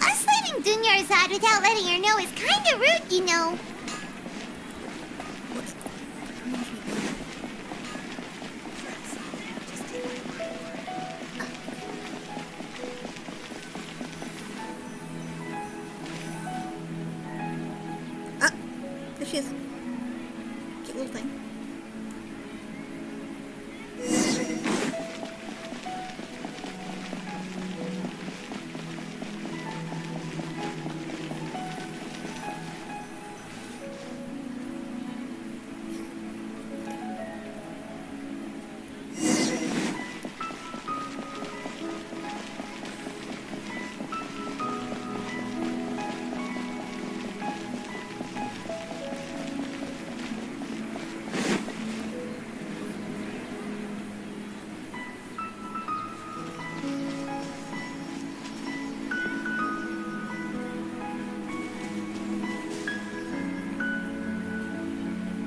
Us leaving Dunyarzad without letting her know is kinda rude, you know. There she is. Cute little thing.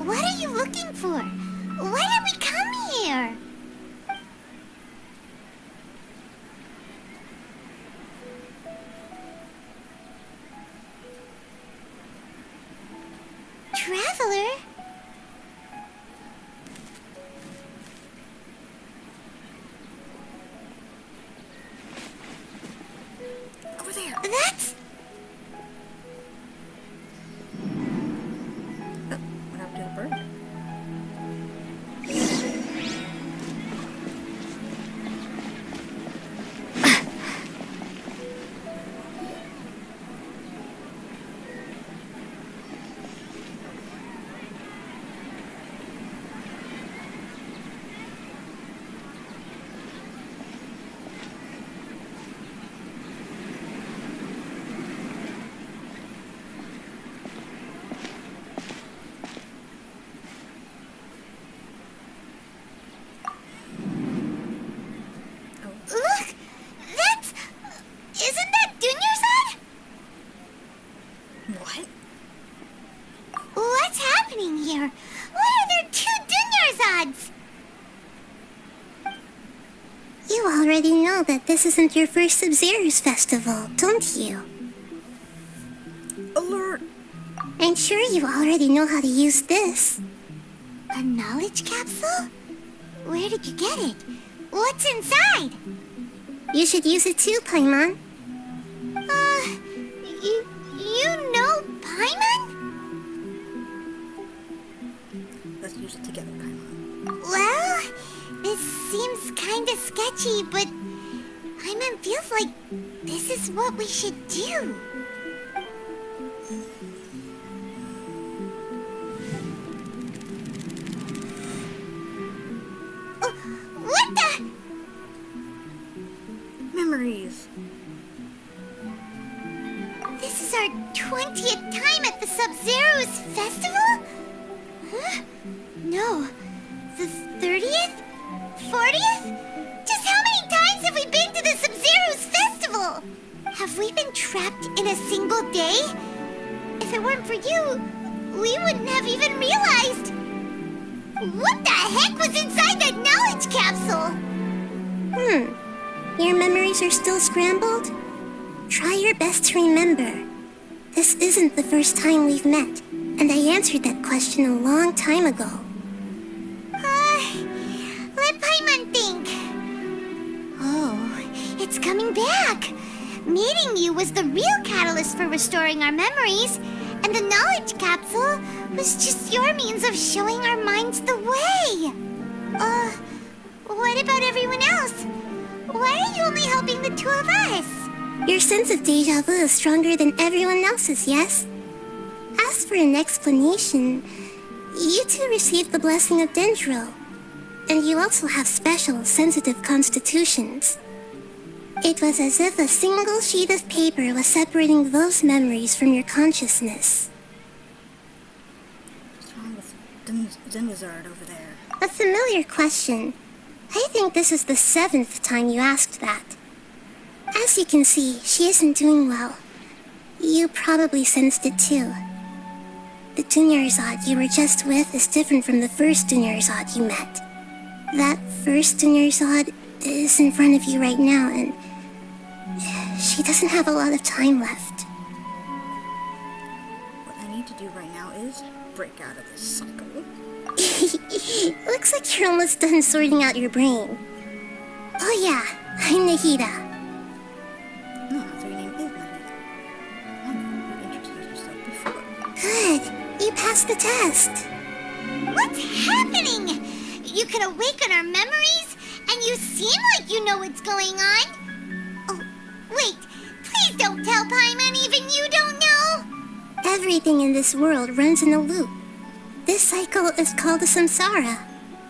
What are you looking for? Why did we come here? Traveler? Over there. That's... What happened to the bird? Look! That's... Isn't that Dunyarzad? What? What's happening here? Why are there 2 Dunyarzads? You already know that this isn't your first Sabzeruz Festival, don't you? Alert! I'm sure you already know how to use this. A knowledge capsule? Where did you get it? What's inside? You should use it too, Paimon. You know Paimon? Let's use it together, Paimon. Well, this seems kinda sketchy, but Paimon feels like this is what we should do. What the? Memories. This is our 20th time at the Sabzeruz Festival? Huh? No. The 30th? 40th? Just how many times have we been to the Sabzeruz Festival? Have we been trapped in a single day? If it weren't for you, we wouldn't have even realized. What the heck was inside that knowledge capsule? Your memories are still scrambled? Try your best to remember. This isn't the first time we've met, and I answered that question a long time ago. Let Paimon think. Oh, it's coming back. Meeting you was the real catalyst for restoring our memories, and the knowledge capsule was just your means of showing our minds the way. What about everyone else? Why are you only helping the two of us? Your sense of deja vu is stronger than everyone else's, yes? As for an explanation, you two received the blessing of Dendro, and you also have special, sensitive constitutions. It was as if a single sheet of paper was separating those memories from your consciousness. What's wrong with Zenwizard over there? A familiar question. I think this is the 7th time you asked that. As you can see, she isn't doing well. You probably sensed it too. The Dunyarzad you were just with is different from the first Dunyarzad you met. That first Dunyarzad is in front of you right now, and she doesn't have a lot of time left. What I need to do right now is break out of this cycle. Looks like you're almost done sorting out your brain. Oh yeah, I'm Nahida. No, so your name is Nahida. I know you introduced yourself before. Good, you passed the test. What's happening? You can awaken our memories, and you seem like you know what's going on. Oh, wait, please don't tell Paimon even you don't know. Everything in this world runs in a loop. This cycle is called a samsara.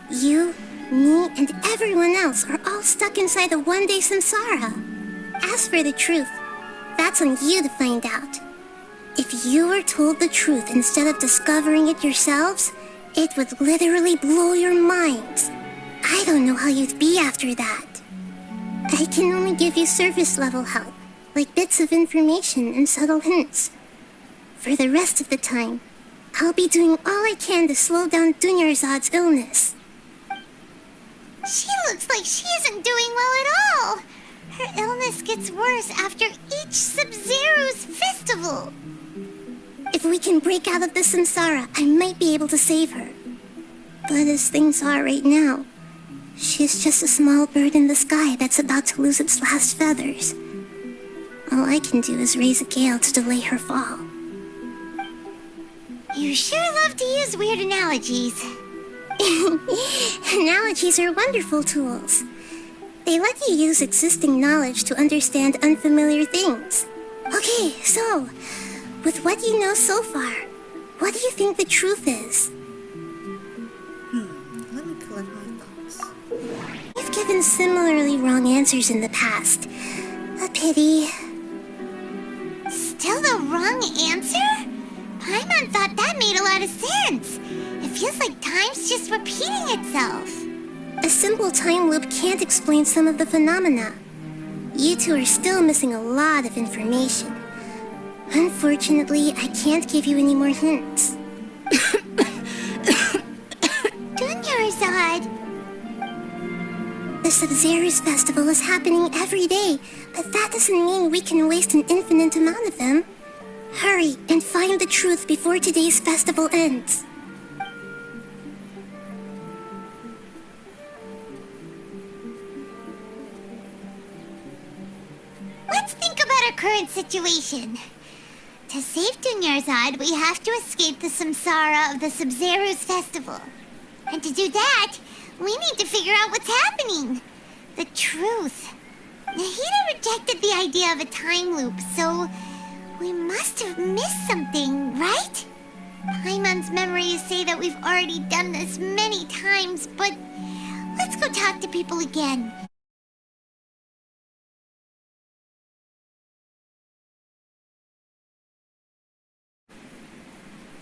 You, me, and everyone else are all stuck inside a one-day samsara. As for the truth, that's on you to find out. If you were told the truth instead of discovering it yourselves, it would literally blow your minds. I don't know how you'd be after that. I can only give you surface-level help, like bits of information and subtle hints. For the rest of the time, I'll be doing all I can to slow down Dunyarzad's illness. She looks like she isn't doing well at all. Her illness gets worse after each Sabzeruz Festival. If we can break out of the samsara, I might be able to save her. But as things are right now, she's just a small bird in the sky that's about to lose its last feathers. All I can do is raise a gale to delay her fall. You sure love to use weird analogies. Analogies are wonderful tools. They let you use existing knowledge to understand unfamiliar things. Okay, so, with what you know so far, what do you think the truth is? Let me collect my thoughts. You've given similarly wrong answers in the past. A pity. Still the wrong answer? Paimon thought that made a lot of sense. It feels like time's just repeating itself. A simple time loop can't explain some of the phenomena. You two are still missing a lot of information. Unfortunately, I can't give you any more hints. Dunyarzad! The Sabzeruz Festival is happening every day, but that doesn't mean we can waste an infinite amount of them. Hurry and find the truth before today's festival ends. Let's think about our current situation. To save Dunyarzad, we have to escape the samsara of the Sabzeruz Festival. And to do that, we need to figure out what's happening. The truth. Nahida rejected the idea of a time loop, so we must have missed something, right? Paimon's memories say that we've already done this many times, but let's go talk to people again.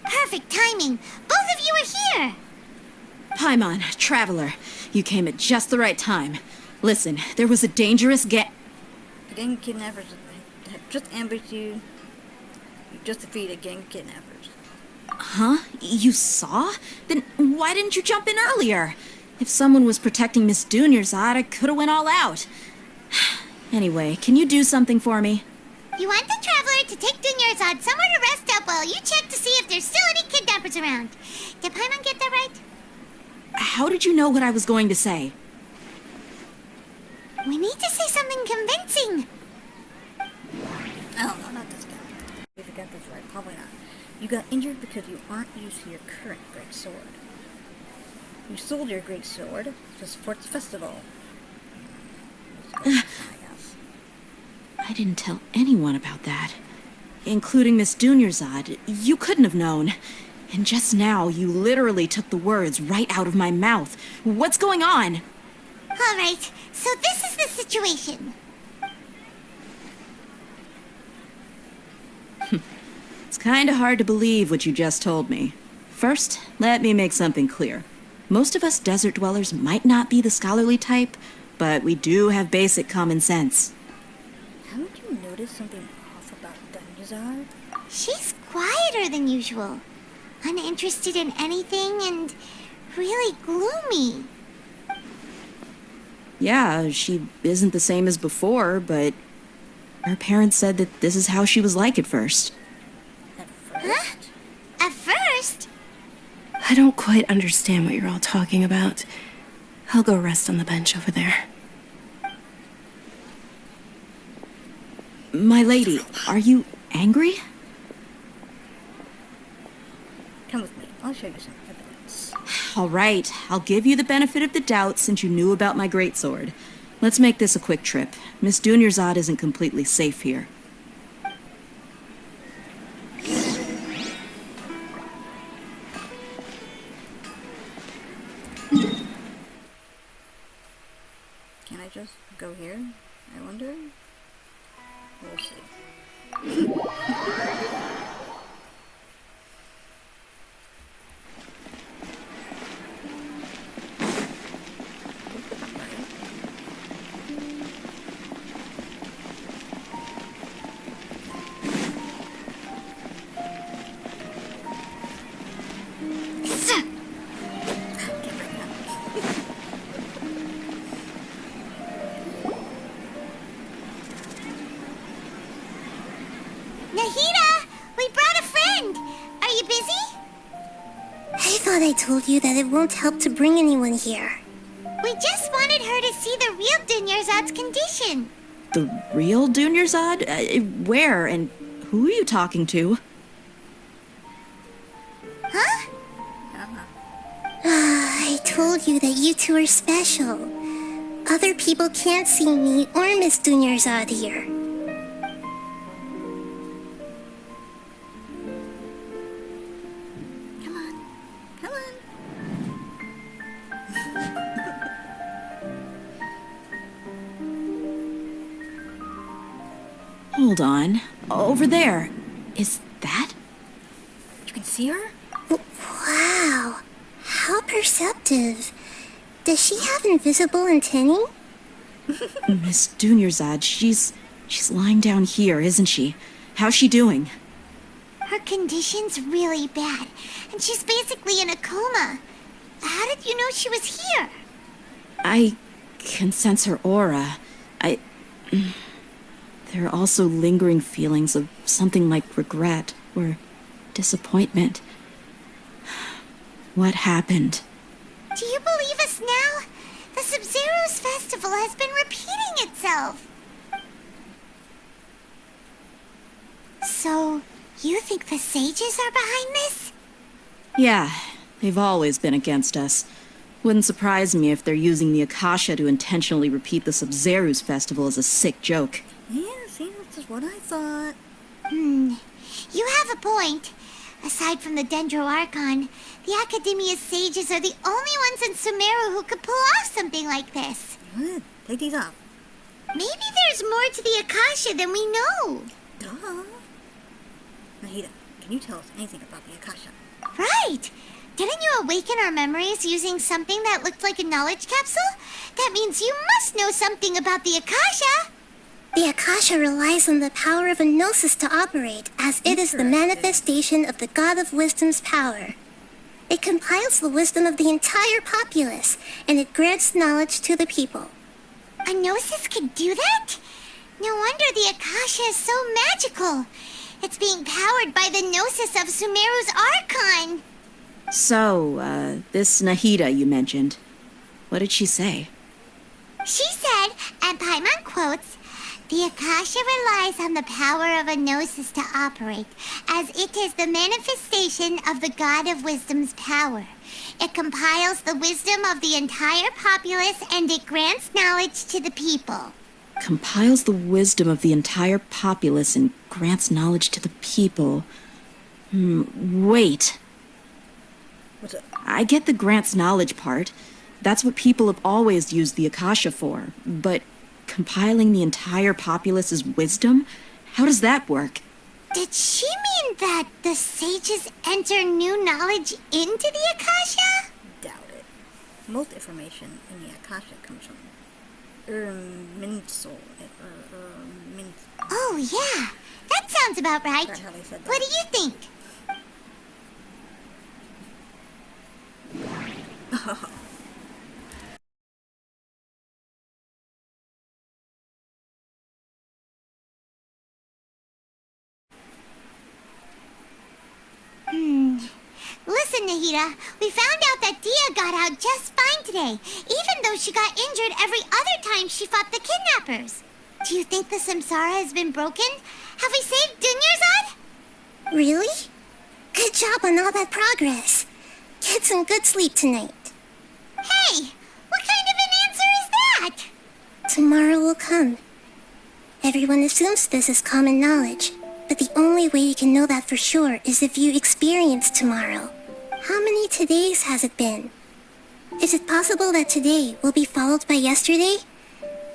Perfect timing. Both of you are here. Paimon, Traveler, you came at just the right time. Listen, there was a dangerous The gang kidnappers have just ambushed you. You just defeated gang kidnappers. Huh? You saw? Then why didn't you jump in earlier? If someone was protecting Miss Dunyarzad, I could have went all out. Anyway, can you do something for me? You want the Traveler to take Dunyarzad somewhere to rest up while you check to see if there's still any kidnappers around. Did Paimon get that right? How did you know what I was going to say? We need to say something convincing. Oh, no, not this guy. If you got this right, probably not. You got injured because you aren't used to your current great sword. You sold your great sword to support the festival. I guess. I didn't tell anyone about that. Including Miss Dunyarzad. You couldn't have known. And just now, you literally took the words right out of my mouth. What's going on? All right, so this is the situation. It's kinda hard to believe what you just told me. First, let me make something clear. Most of us desert dwellers might not be the scholarly type, but we do have basic common sense. Haven't you noticed something off about Dunyarzad? She's quieter than usual. Uninterested in anything and really gloomy. Yeah, she isn't the same as before, but her parents said that this is how she was like at first. Huh? At first? I don't quite understand what you're all talking about. I'll go rest on the bench over there. My lady, are you angry? Come with me. I'll show you some evidence. All right, I'll give you the benefit of the doubt since you knew about my greatsword. Let's make this a quick trip. Miss Dunyarzad isn't completely safe here. Can I just go here? I wonder? We'll see. Nahida, we brought a friend. Are you busy? I thought I told you that it won't help to bring anyone here. We just wanted her to see the real Dunyarzad's condition. The real Dunyarzad? Where and who are you talking to? Huh? I told you that you two are special. Other people can't see me or Miss Dunyarzad here. Hold on. Over there. Is that? You can see her? Wow. How perceptive. Does she have invisible antennae? Miss Dunyarzad, she's lying down here, isn't she? How's she doing? Her condition's really bad, and she's basically in a coma. How did you know she was here? I can sense her aura. There are also lingering feelings of something like regret or disappointment. What happened? Do you believe us now? The Sabzeruz Festival has been repeating itself. So, you think the sages are behind this? Yeah, they've always been against us. Wouldn't surprise me if they're using the Akasha to intentionally repeat the Sabzeruz Festival as a sick joke. Yeah, see, that's what I thought. You have a point. Aside from the Dendro Archon, the Academia's sages are the only ones in Sumeru who could pull off something like this. Good. Take these off. Maybe there's more to the Akasha than we know. Duh. Nahida, can you tell us anything about the Akasha? Right. Didn't you awaken our memories using something that looked like a knowledge capsule? That means you must know something about the Akasha. The Akasha relies on the power of a gnosis to operate, as it is the manifestation of the God of Wisdom's power. It compiles the wisdom of the entire populace, and it grants knowledge to the people. A Gnosis could do that? No wonder the Akasha is so magical. It's being powered by the Gnosis of Sumeru's Archon. So, this Nahida you mentioned, what did she say? She said, and Paimon quotes, "The Akasha relies on the power of a Gnosis to operate, as it is the manifestation of the God of Wisdom's power. It compiles the wisdom of the entire populace and it grants knowledge to the people." Compiles the wisdom of the entire populace and grants knowledge to the people. Wait. What's up? I get the grants knowledge part. That's what people have always used the Akasha for. But compiling the entire populace's wisdom? How does that work? Did she mean that the sages enter new knowledge into the Akasha? Doubt it. Most information in the Akasha comes from Minsoul. Oh, yeah. That sounds about right. Is that how they said that? What do you think? Listen, Nahida, we found out that Dia got out just fine today, even though she got injured every other time she fought the kidnappers. Do you think the Samsara has been broken? Have we saved Dunyarzad? Really? Good job on all that progress. Get some good sleep tonight. Hey, what kind of an answer is that? Tomorrow will come. Everyone assumes this is common knowledge, but the only way you can know that for sure is if you experience tomorrow. How many todays has it been? Is it possible that today will be followed by yesterday?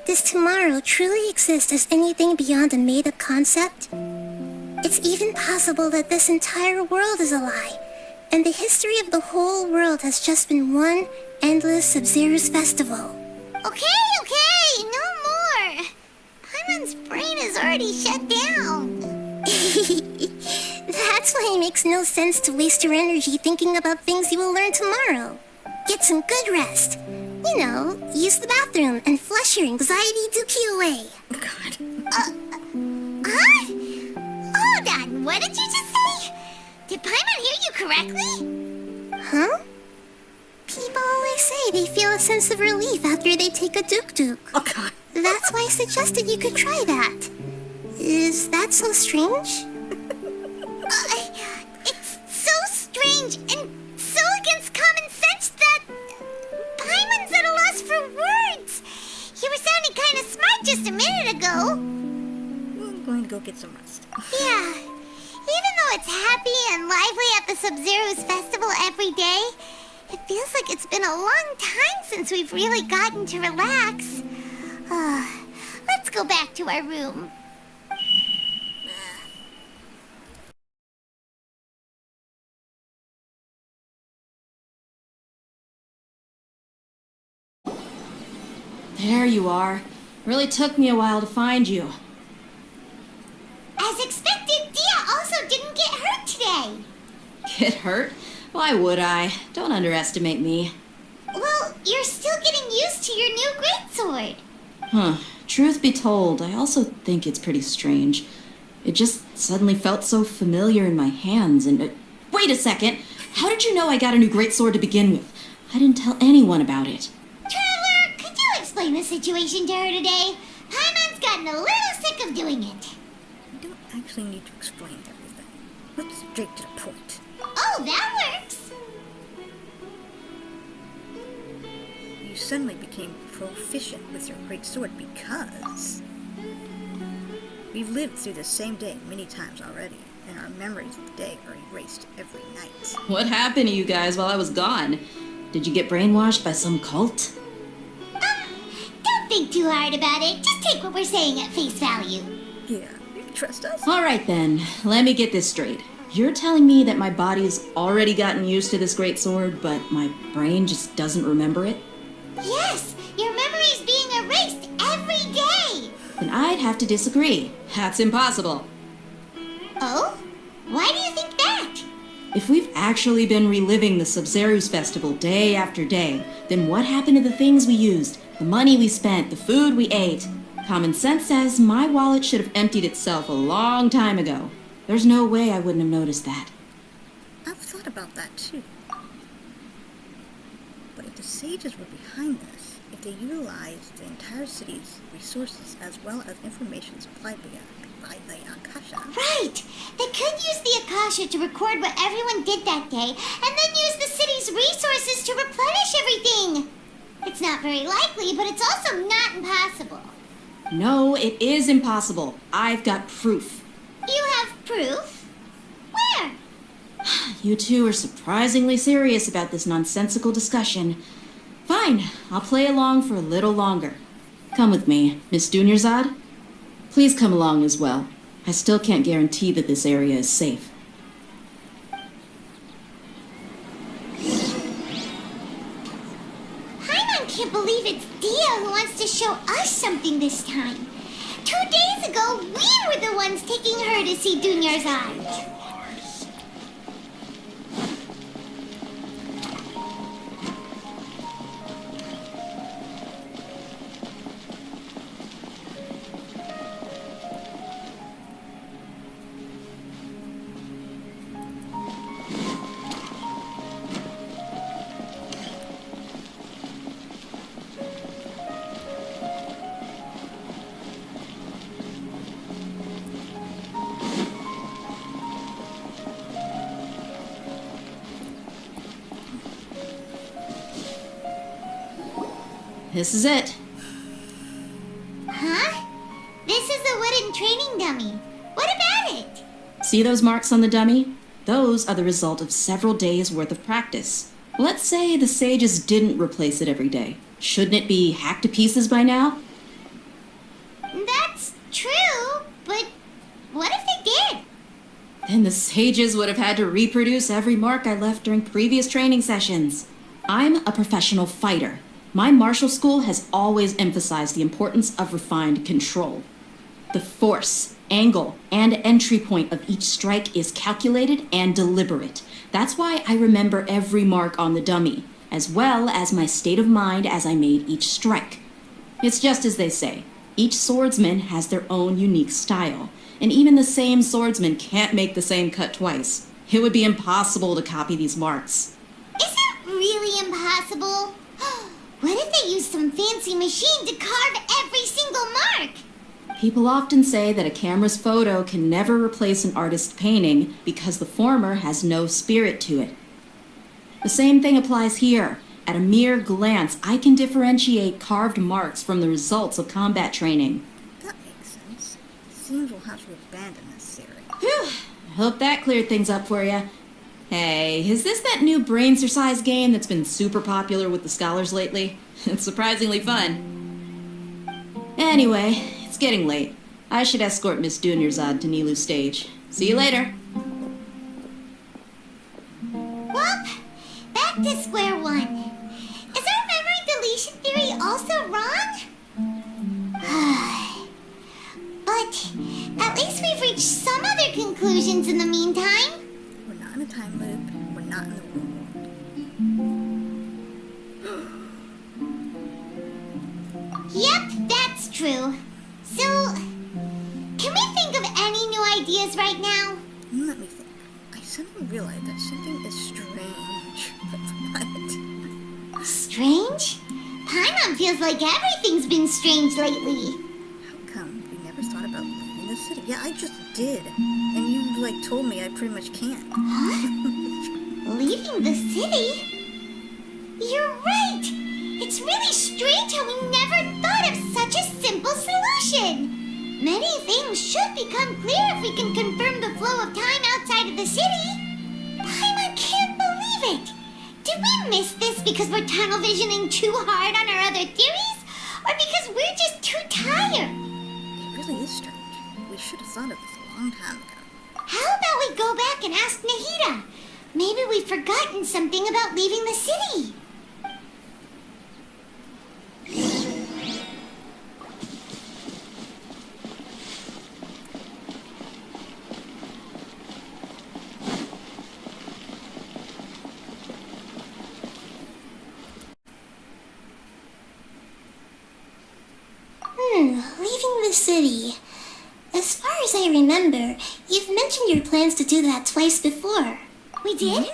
Does tomorrow truly exist as anything beyond a made-up concept? It's even possible that this entire world is a lie, and the history of the whole world has just been one endless Sabzeruz Festival. Okay, no more. Paimon's brain is already shut down. That's why it makes no sense to waste your energy thinking about things you will learn tomorrow. Get some good rest. You know, use the bathroom and flush your anxiety dookie away. God. Huh? Hold on, what did you just say? Did Paimon hear you correctly? Huh? People always say they feel a sense of relief after they take a duk-duk. Oh, God. That's why I suggested you could try that. Is that so strange? It's so strange and so against common sense that Paimon's at a loss for words. You were sounding kind of smart just a minute ago. I'm going to go get some rest. Yeah. Even though it's happy and lively at the Sabzeruz Festival every day, it feels like it's been a long time since we've really gotten to relax. Let's go back to our room. There you are. Really took me a while to find you. As expected, Dia also didn't get hurt today. Get hurt? Why would I? Don't underestimate me. Well, you're still getting used to your new greatsword. Huh. Truth be told, I also think it's pretty strange. It just suddenly felt so familiar in my hands and... Wait a second! How did you know I got a new greatsword to begin with? I didn't tell anyone about it. Traveler, could you explain the situation to her today? Paimon's gotten a little sick of doing it. You don't actually need to explain everything. Let's straight to the point. Oh, that works. You suddenly became proficient with your great sword because we've lived through the same day many times already, and our memories of the day are erased every night. What happened to you guys while I was gone? Did you get brainwashed by some cult? Don't think too hard about it. Just take what we're saying at face value. Yeah, you can trust us. Alright then, let me get this straight. You're telling me that my body's already gotten used to this great sword, but my brain just doesn't remember it? Yes, your memory's being erased every day. Then I'd have to disagree. That's impossible. Oh? Why do you think that? If we've actually been reliving the Sabzeruz Festival day after day, then what happened to the things we used, the money we spent, the food we ate? Common sense says my wallet should have emptied itself a long time ago. There's no way I wouldn't have noticed that. I've thought about that too. But if the sages were behind this, if they utilized the entire city's resources as well as information supplied by the Akasha... Right! They could use the Akasha to record what everyone did that day, and then use the city's resources to replenish everything! It's not very likely, but it's also not impossible. No, it is impossible. I've got proof. You have proof? Where? You two are surprisingly serious about this nonsensical discussion. Fine, I'll play along for a little longer. Come with me, Miss Dunyarzad. Please come along as well. I still can't guarantee that this area is safe. Paimon can't believe it's Dia who wants to show us something this time. 2 days ago, we were the ones taking her to see Dunyarzad. This is it. Huh? This is a wooden training dummy. What about it? See those marks on the dummy? Those are the result of several days' worth of practice. Let's say the sages didn't replace it every day. Shouldn't it be hacked to pieces by now? That's true, but what if they did? Then the sages would have had to reproduce every mark I left during previous training sessions. I'm a professional fighter. My martial school has always emphasized the importance of refined control. The force, angle, and entry point of each strike is calculated and deliberate. That's why I remember every mark on the dummy, as well as my state of mind as I made each strike. It's just as they say, each swordsman has their own unique style, and even the same swordsman can't make the same cut twice. It would be impossible to copy these marks. Is it really impossible? What if they used some fancy machine to carve every single mark? People often say that a camera's photo can never replace an artist's painting because the former has no spirit to it. The same thing applies here. At a mere glance, I can differentiate carved marks from the results of combat training. That makes sense. Seems we'll have to abandon this theory. Phew! I hope that cleared things up for you. Hey, is this that new brain exercise game that's been super popular with the scholars lately? It's surprisingly fun. Anyway, it's getting late. I should escort Miss Dunyarzad to Nilu's stage. See you later. Well, back to square one. Is our memory deletion theory also wrong? But at least we've reached some other conclusions in the meantime. We're not in a time loop. We're not in the real world. Yep, that's true. So, can we think of any new ideas right now? Let me think. I suddenly realized that something is strange. What? Strange? Paimon feels like everything's been strange lately. How come we never thought about leaving the city? Yeah, I just did. And you, told me I pretty much can't. Huh? Leaving the city? You're right! It's really strange how we never thought of such a simple solution! Many things should become clear if we can confirm the flow of time outside of the city. Paimon can't believe it! Did we miss this because we're tunnel visioning too hard on our other theories? Or because we're just too tired? It really is strange. We should have thought of this a long time ago. How about we go back and ask Nahida? Maybe we've forgotten something about leaving the city. the city. As far as I remember, you've mentioned your plans to do that twice before. We did?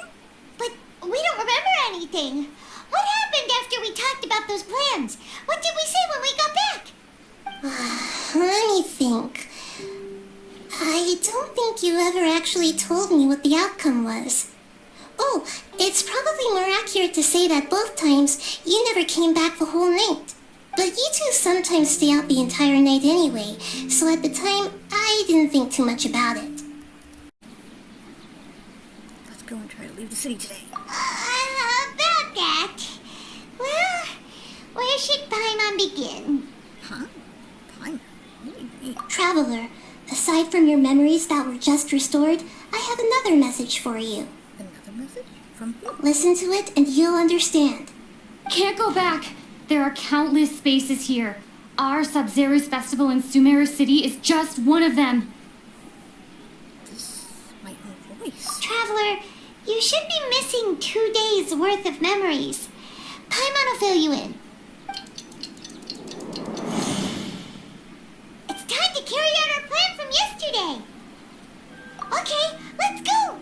But we don't remember anything. What happened after we talked about those plans? What did we say when we got back? Let me think. I don't think you ever actually told me what the outcome was. Oh, it's probably more accurate to say that both times you never came back the whole night. But you two sometimes stay out the entire night anyway, so at the time, I didn't think too much about it. Let's go and try to leave the city today. About that. Well, where should Paimon begin? Huh? Paimon? What do you mean? Traveler, aside from your memories that were just restored, I have another message for you. Another message? From who? Listen to it and you'll understand. Can't go back. There are countless spaces here. Our Sabzeruz Festival in Sumeru City is just one of them. This is my own voice. Traveler, you should be missing 2 days' worth of memories. Paimon will fill you in. It's time to carry out our plan from yesterday. Okay, let's go.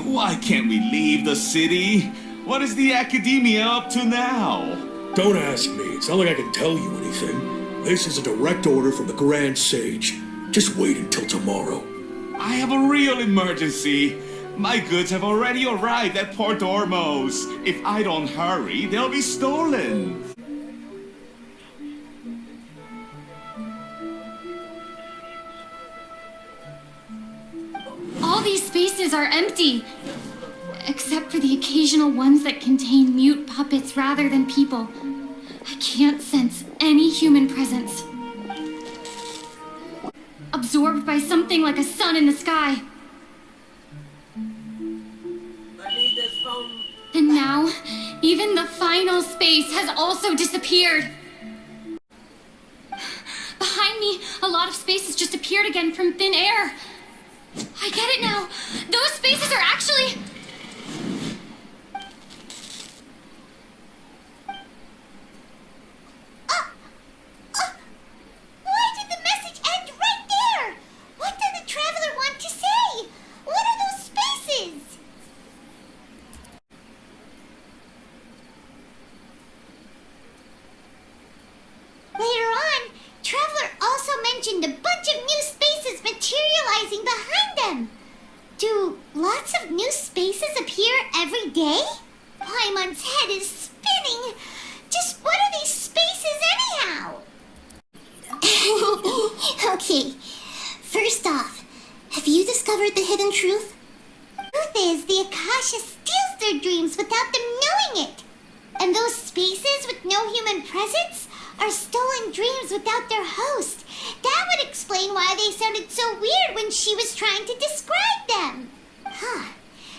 Why can't we leave the city? What is the Academia up to now? Don't ask me. It's not like I can tell you anything. This is a direct order from the Grand Sage. Just wait until tomorrow. I have a real emergency. My goods have already arrived at Port Ormos. If I don't hurry, they'll be stolen. All these spaces are empty, except for the occasional ones that contain mute puppets rather than people. I can't sense any human presence. Absorbed by something like a sun in the sky. And now, even the final space has also disappeared. Behind me, a lot of spaces just appeared again from thin air. I get it now. Those spaces are actually... Why did the message end right there? What did the traveler want to say? What are those spaces? Later on, Traveler also mentioned a bunch of new spaces materializing behind them. Do lots of new spaces appear every day? Paimon's head is spinning. Just what are these spaces anyhow? Okay, first off, have you discovered the hidden truth? Truth is, the Akasha steals their dreams without them knowing it. And those spaces with no human presence are stolen dreams without their host. That would explain why they sounded so weird when she was trying to describe them. Huh.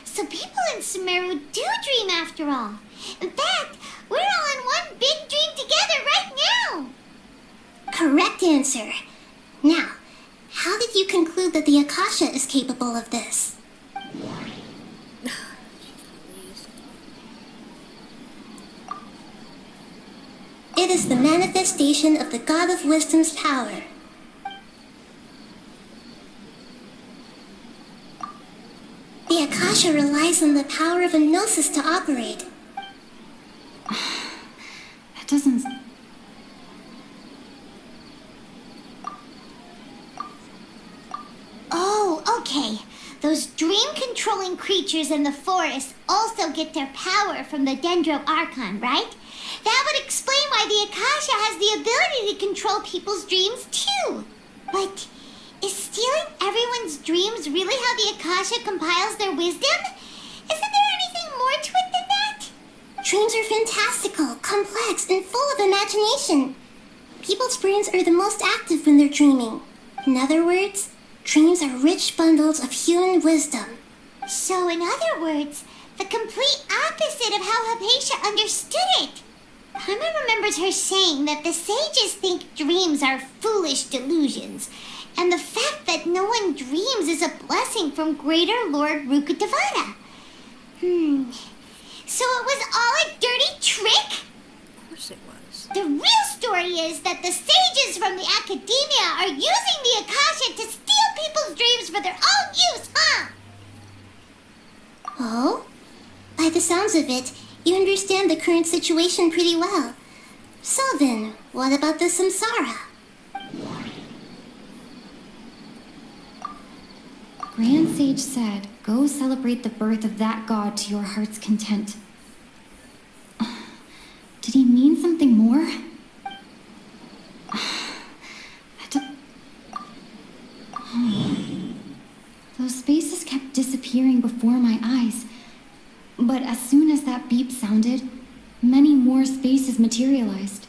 So people in Sumeru do dream after all. In fact, we're all in one big dream together right now. Correct answer. Now, how did you conclude that the Akasha is capable of this? It is the manifestation of the God of Wisdom's power. The Akasha relies on the power of hypnosis to operate. That doesn't... Oh, okay. Those dream-controlling creatures in the forest also get their power from the Dendro Archon, right? That would explain why the Akasha has the ability to control people's dreams, too. But is stealing everyone's dreams really how the Akasha compiles their wisdom? Isn't there anything more to it than that? Dreams are fantastical, complex, and full of imagination. People's brains are the most active when they're dreaming. In other words, Dreams are rich bundles of human wisdom. So, in other words, the complete opposite of how Hypatia understood it. Paimon remembers her saying that the sages think dreams are foolish delusions, and the fact that no one dreams is a blessing from Greater Lord Rukkhadevata. So it was all a dirty trick? Of course it was. The real story is that the sages from the Academia are using the Akasha to steal people's dreams for their own use, huh? Oh? By the sounds of it, you understand the current situation pretty well. So then, what about the samsara? Grand Sage said, go celebrate the birth of that god to your heart's content. Did he mean something more? Those spaces kept disappearing before my eyes. But as soon as that beep sounded, many more spaces materialized.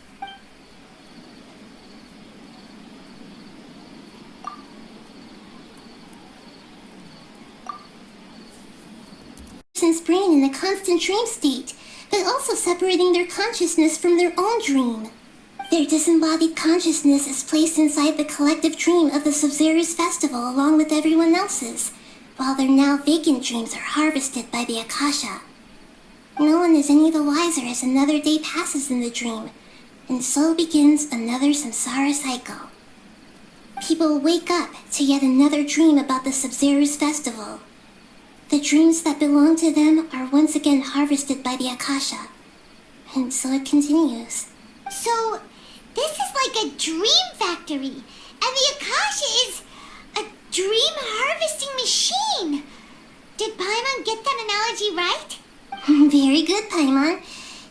Person's brain in a constant dream state, but also separating their consciousness from their own dream. Their disembodied consciousness is placed inside the collective dream of the Sabzeruz Festival along with everyone else's, while their now vacant dreams are harvested by the Akasha. No one is any the wiser as another day passes in the dream, and so begins another samsara cycle. People wake up to yet another dream about the Sabzeruz Festival. The dreams that belong to them are once again harvested by the Akasha, and so it continues. So, this is like a dream factory, and the Akasha is a dream harvesting machine. Did Paimon get that analogy right? Very good, Paimon.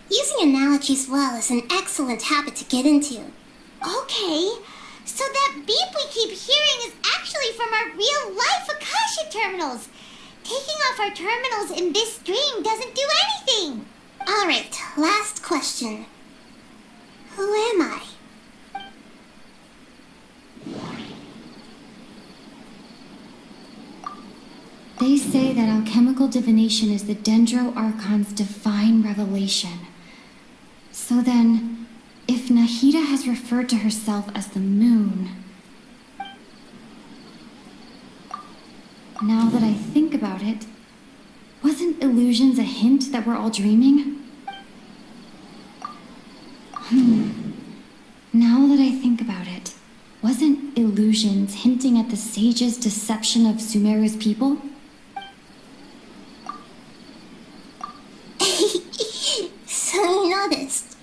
Using analogies well is an excellent habit to get into. Okay, so that beep we keep hearing is actually from our real-life Akasha terminals. Taking off our terminals in this dream doesn't do anything. Alright, last question. Who am I? They say that alchemical divination is the Dendro Archon's divine revelation. So then, if Nahida has referred to herself as the moon... Now that I think about it, wasn't illusions a hint that we're all dreaming? Now that I think about it, wasn't illusions hinting at the sage's deception of Sumeru's people? So you noticed.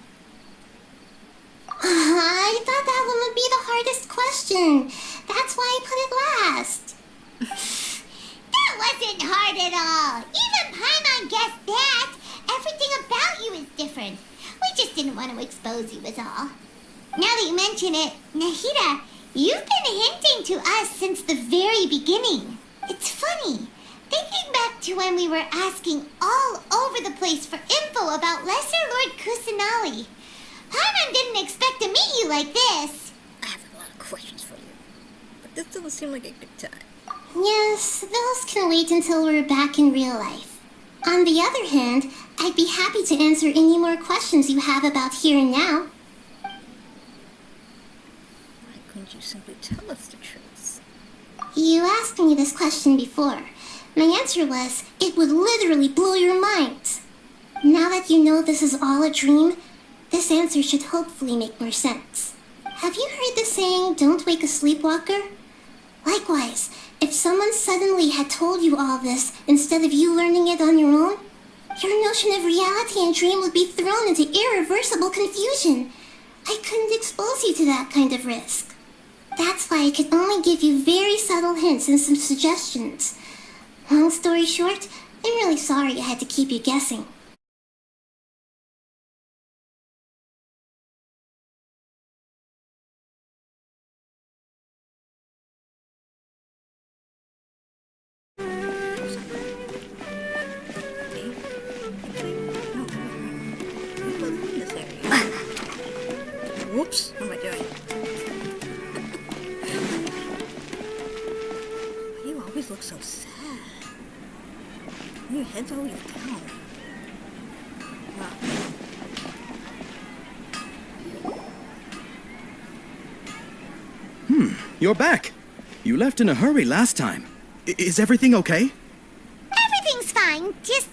I thought that one would be the hardest question. That's why I put it last. That wasn't hard at all. Even Paimon guessed that. Everything about you is different. We just didn't want to expose you, is all. Now that you mention it, Nahida, you've been hinting to us since the very beginning. It's funny. Thinking back to when we were asking all over the place for info about Lesser Lord Kusanali. Paimon didn't expect to meet you like this. I have a lot of questions for you, but this doesn't seem like a good time. Yes, those can wait until we're back in real life. On the other hand, I'd be happy to answer any more questions you have about here and now. Why couldn't you simply tell us the truth? You asked me this question before. My answer was, it would literally blow your mind. Now that you know this is all a dream, this answer should hopefully make more sense. Have you heard the saying, don't wake a sleepwalker? Likewise, if someone suddenly had told you all this instead of you learning it on your own, your notion of reality and dream would be thrown into irreversible confusion. I couldn't expose you to that kind of risk. That's why I could only give you very subtle hints and some suggestions. Long story short, I'm really sorry I had to keep you guessing. Whoops, what am I doing? just look so sad. Your head's always down. Wow. You're back. You left in a hurry last time. Is everything okay? Everything's fine. Just,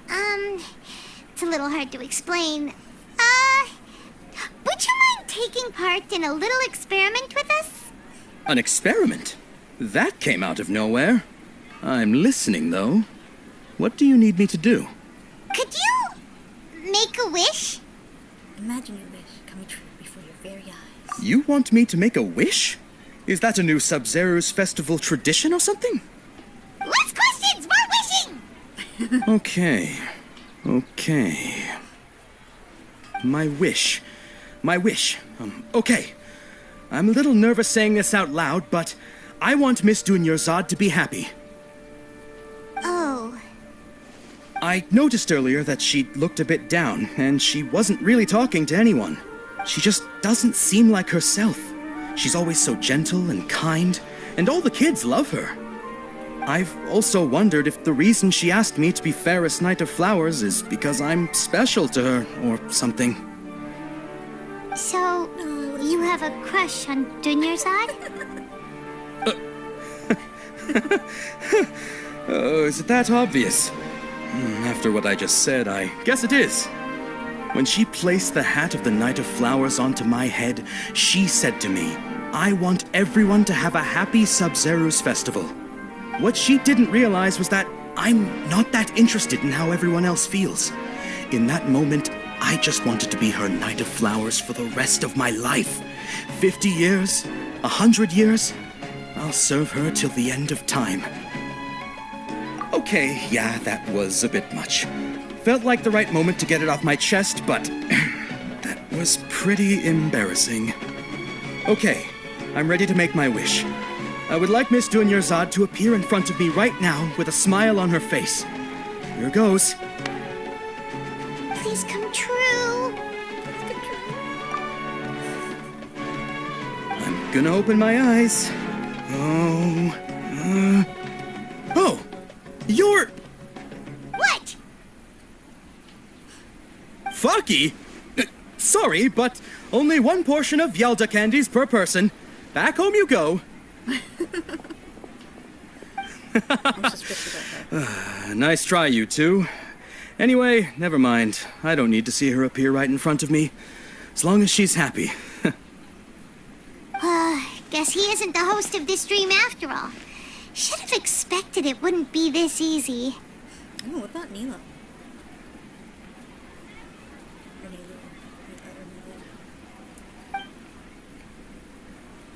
it's a little hard to explain. Would you mind taking part in a little experiment with us? An experiment? That came out of nowhere. I'm listening, though. What do you need me to do? Could you make a wish? Imagine your wish coming true before your very eyes. You want me to make a wish? Is that a new Sabzeruz Festival tradition or something? Less questions, more wishing! Okay. My wish. Okay. I'm a little nervous saying this out loud, but I want Miss Dunyarzad to be happy. Oh. I noticed earlier that she looked a bit down, and she wasn't really talking to anyone. She just doesn't seem like herself. She's always so gentle and kind, and all the kids love her. I've also wondered if the reason she asked me to be Fairest Knight of Flowers is because I'm special to her, or something. So, you have a crush on Dunyarzad? Oh, is it that obvious? After what I just said, I guess it is. When she placed the hat of the Knight of Flowers onto my head, she said to me, I want everyone to have a happy Sabzeruz Festival. What she didn't realize was that I'm not that interested in how everyone else feels. In that moment, I just wanted to be her Knight of Flowers for the rest of my life. 50 years, 100 years, I'll serve her till the end of time. Okay, yeah, that was a bit much. Felt like the right moment to get it off my chest, but that was pretty embarrassing. Okay, I'm ready to make my wish. I would like Miss Dunyarzad to appear in front of me right now with a smile on her face. Here goes. Please come true. I'm gonna open my eyes. Oh, you're... What? Fucky? Sorry, but only one portion of Yelda candies per person. Back home you go. Nice try, you two. Anyway, never mind. I don't need to see her appear right in front of me. As long as she's happy. Guess he isn't the host of this dream after all. Should have expected it wouldn't be this easy. Oh, what about Neela?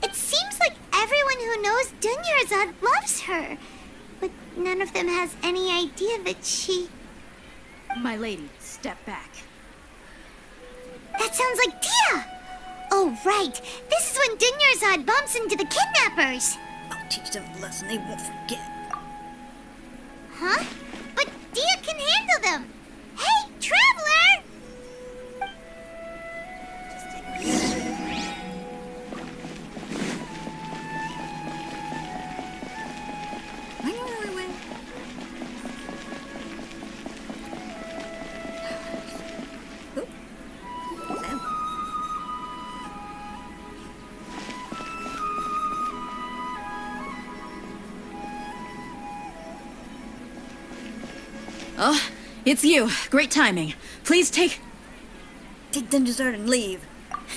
It seems like everyone who knows Dunyarzad loves her. But none of them has any idea that she... My lady, step back. That sounds like Dia! Oh, right. This is when Dunyarzad bumps into the kidnappers. I'll teach them a lesson they won't forget. Huh? But Dia can handle them. Hey, Traveler! Oh, it's you. Great timing. Please take Dunyarzad and leave.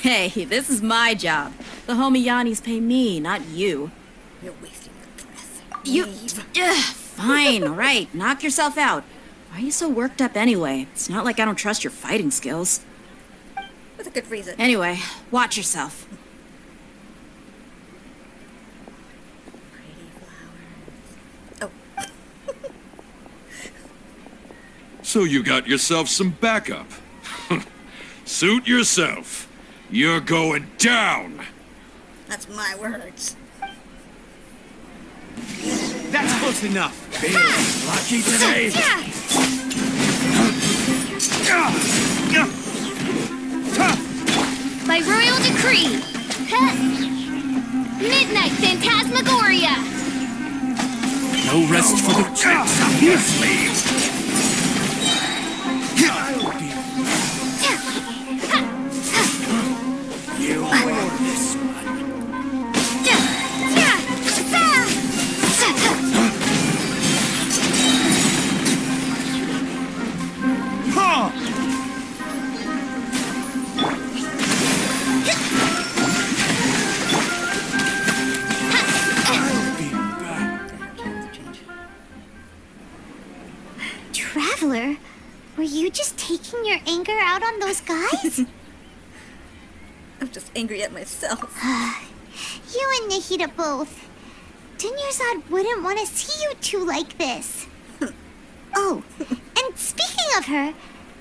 Hey, this is my job. The homie Yannis pay me, not you. You're wasting your breath. You... Leave. Fine, all right. Knock yourself out. Why are you so worked up anyway? It's not like I don't trust your fighting skills. With a good reason. Anyway, watch yourself. Pretty flowers. Oh. So you got yourself some backup. Suit yourself. You're going down. That's my words. That's close enough. Feeling lucky today? By royal decree. Midnight Phantasmagoria. No rest for the tricks up your sleeve. You will this one. Traveler, were you just taking your anger out on those guys? I'm just angry at myself. You and Nahida both. Dunyarzad wouldn't want to see you two like this. Oh, and speaking of her,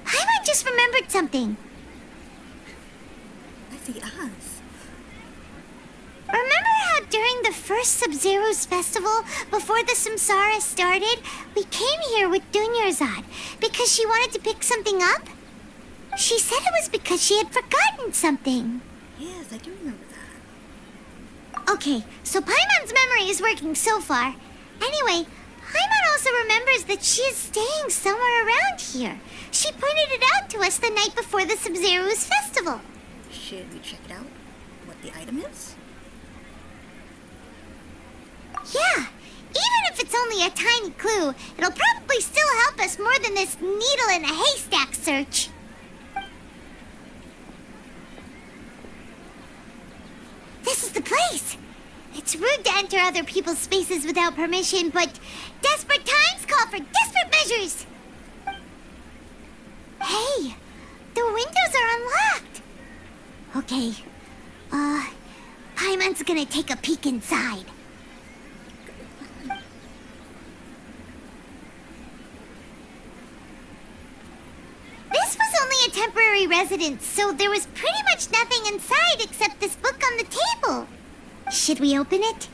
Paimon just remembered something. I see us. Remember how during the first Sabzeruz Festival, before the Samsara started, we came here with Dunyarzad because she wanted to pick something up? She said it was because she had forgotten something. Yes, I do remember that. Okay, so Paimon's memory is working so far. Anyway, Paimon also remembers that she is staying somewhere around here. She pointed it out to us the night before the Sabzeruz Festival. Should we check it out? What the item is? Yeah, even if it's only a tiny clue, it'll probably still help us more than this needle in a haystack search. This is the place. It's rude to enter other people's spaces without permission, but desperate times call for desperate measures. Hey, the windows are unlocked. Okay, Paimon's gonna take a peek inside. This was only a temporary residence, so there was pretty much nothing inside except this book on the table. Should we open it?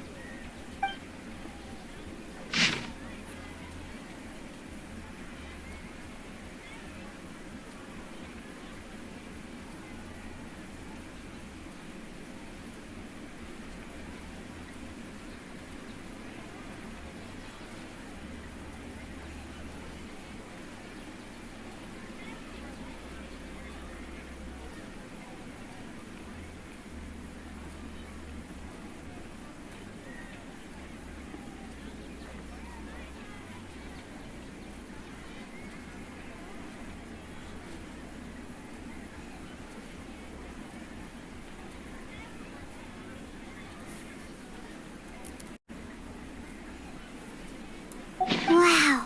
Wow,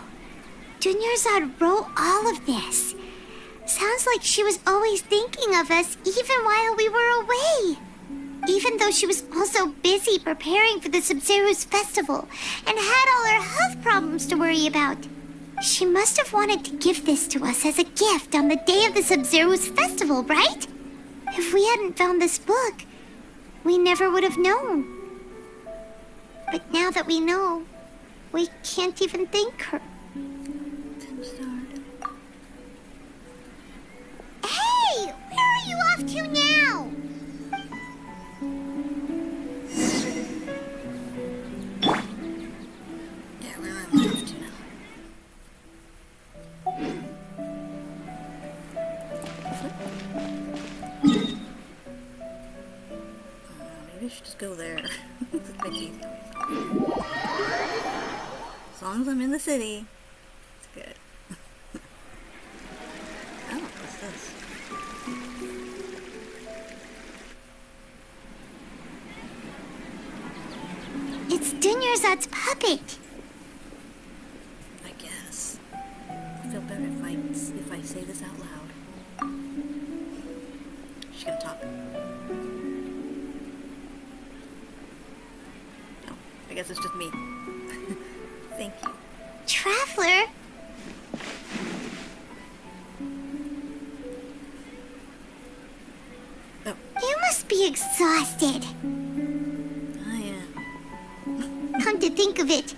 Dunyarzad wrote all of this. Sounds like she was always thinking of us even while we were away. Even though she was also busy preparing for the Sabzeruz Festival and had all her health problems to worry about. She must have wanted to give this to us as a gift on the day of the Sabzeruz Festival, right? If we hadn't found this book, we never would have known. But now that we know, we can't even thank her. Hey! Where are you off to now? Yeah, where am I off to now? Maybe I should just go there. Make it easy. As long as I'm in the city, it's good. Oh, what's this? It's Dunyarzad's puppet. I guess. I'll feel better if I say this out loud. She's gonna talk. No, I guess it's just me. Thank you. Traveler? Oh. You must be exhausted. I am. Come to think of it,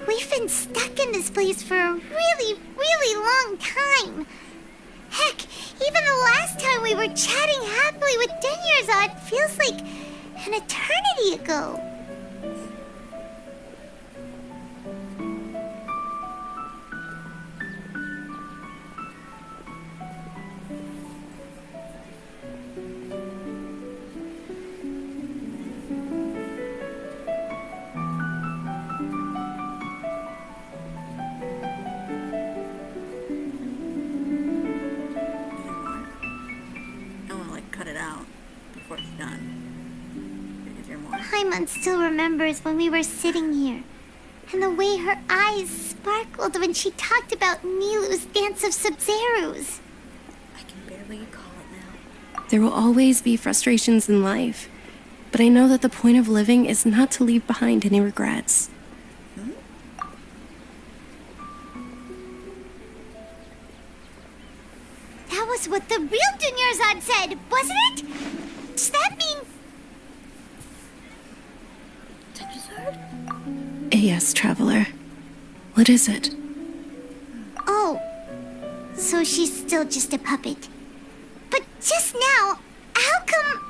we've been stuck in this place for a really, really long time. Heck, even the last time we were chatting happily with Dunyarzad feels like an eternity ago. Paimon still remembers when we were sitting here, and the way her eyes sparkled when she talked about Nilu's Dance of Sabzeruz. I can barely recall it now. There will always be frustrations in life, but I know that the point of living is not to leave behind any regrets. That was what the real Dunyarzad said, wasn't it? Does that mean... Yes, Traveler. What is it? Oh, so she's still just a puppet. But just now, how come...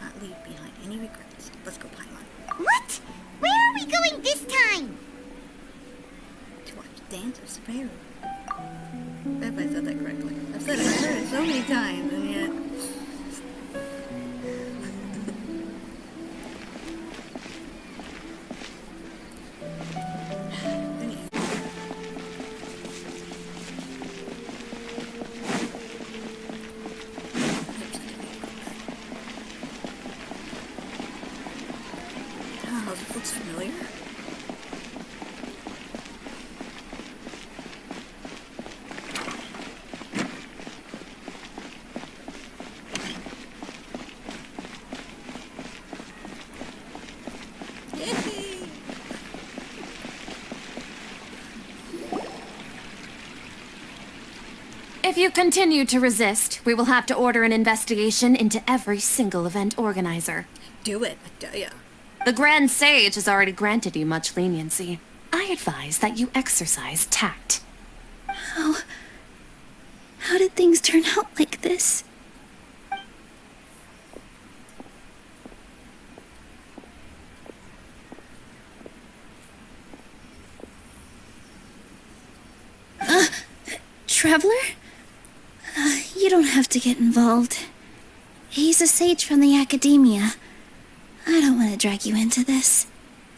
Not leave behind any regrets. Let's go, Paimon. What? Where are we going this time? To watch Dance of Sumeru. If I said that correctly. I've heard it so many times, and yet... Oh, this looks familiar. If you continue to resist, we will have to order an investigation into every single event organizer. Do it, I tell ya. The Grand Sage has already granted you much leniency. I advise that you exercise tact. How did things turn out like this? Traveler? You don't have to get involved. He's a sage from the Academia. I don't want to drag you into this.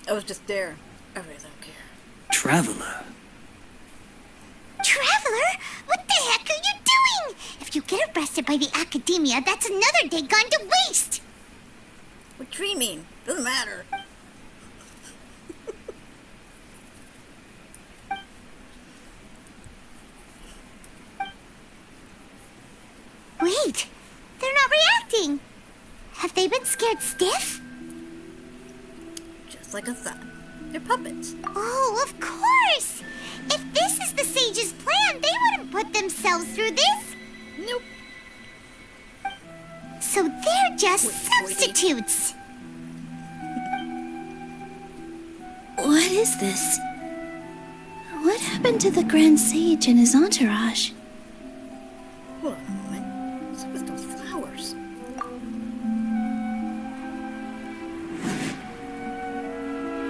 I was just there. I really don't care. Traveler. Traveler? What the heck are you doing? If you get arrested by the Academia, that's another day gone to waste! What do you mean? Doesn't matter. Wait, they're not reacting. Have they been scared stiff? Just like I thought. They're puppets. Oh, of course! If this is the sage's plan, they wouldn't put themselves through this. Nope. So they're just substitutes. What is this? What happened to the Grand Sage and his entourage? Hold on a moment. What's with those flowers?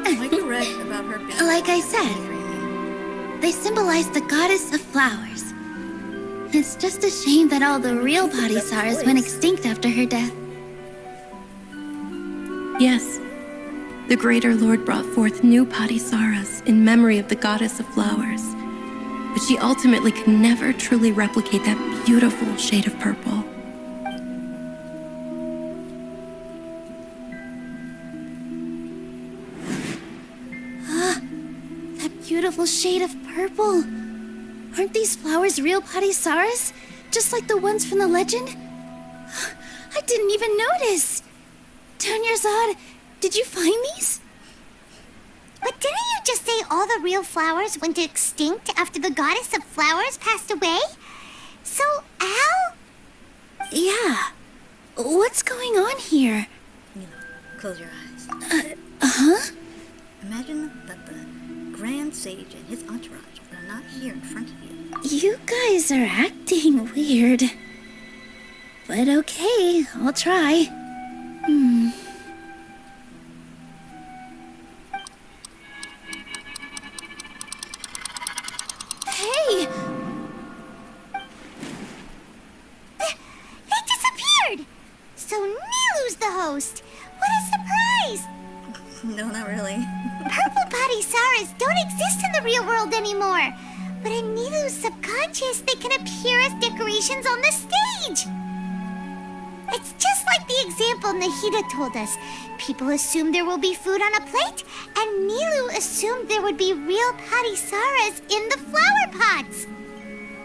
Am I correct about her being... Like I said, they symbolize the goddess of flowers. It's just a shame that all the real Padisaras went extinct after her death. Yes. The Greater Lord brought forth new Padisaras in memory of the goddess of flowers. But she ultimately could never truly replicate that beautiful shade of purple. That beautiful shade of purple. Aren't these flowers real Padisaras? Just like the ones from the legend? I didn't even notice. Dunyarzad, did you find these? But didn't you just say all the real flowers went extinct after the goddess of flowers passed away? So, Al? Yeah. What's going on here? Close your eyes. Huh? Imagine that the Grand Sage and his entourage are not here in front of you. You guys are acting weird. But okay, I'll try. Hey! They disappeared! So Nilu's the host! What a surprise! No, not really. Purple Padisaras don't exist in the real world anymore. But in Nilu's subconscious, they can appear as decorations on the stage. It's just like the the example Nahida told us. People assumed there will be food on a plate, and Nilu assumed there would be real patisaras in the flower pots.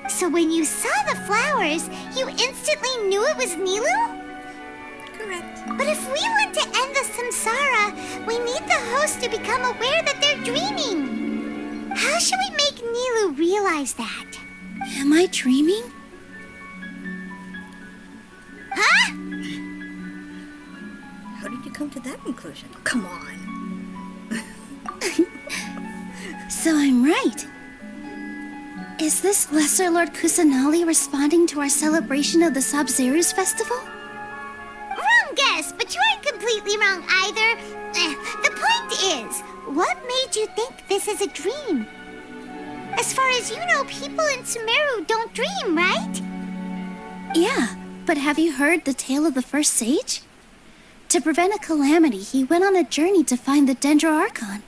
So when you saw the flowers, you instantly knew it was Nilu? Correct. But if we want to end the samsara, we need the host to become aware that they're dreaming. How should we make Nilu realize that? Am I dreaming? Huh? How did you come to that conclusion? Come on. So I'm right. Is this Lesser Lord Kusanali responding to our celebration of the Sabzeruz Festival? Wrong guess, but you aren't completely wrong either. The point is, what made you think this is a dream? As far as you know, people in Sumeru don't dream, right? Yeah, but have you heard the tale of the first sage? To prevent a calamity, he went on a journey to find the Dendro Archon.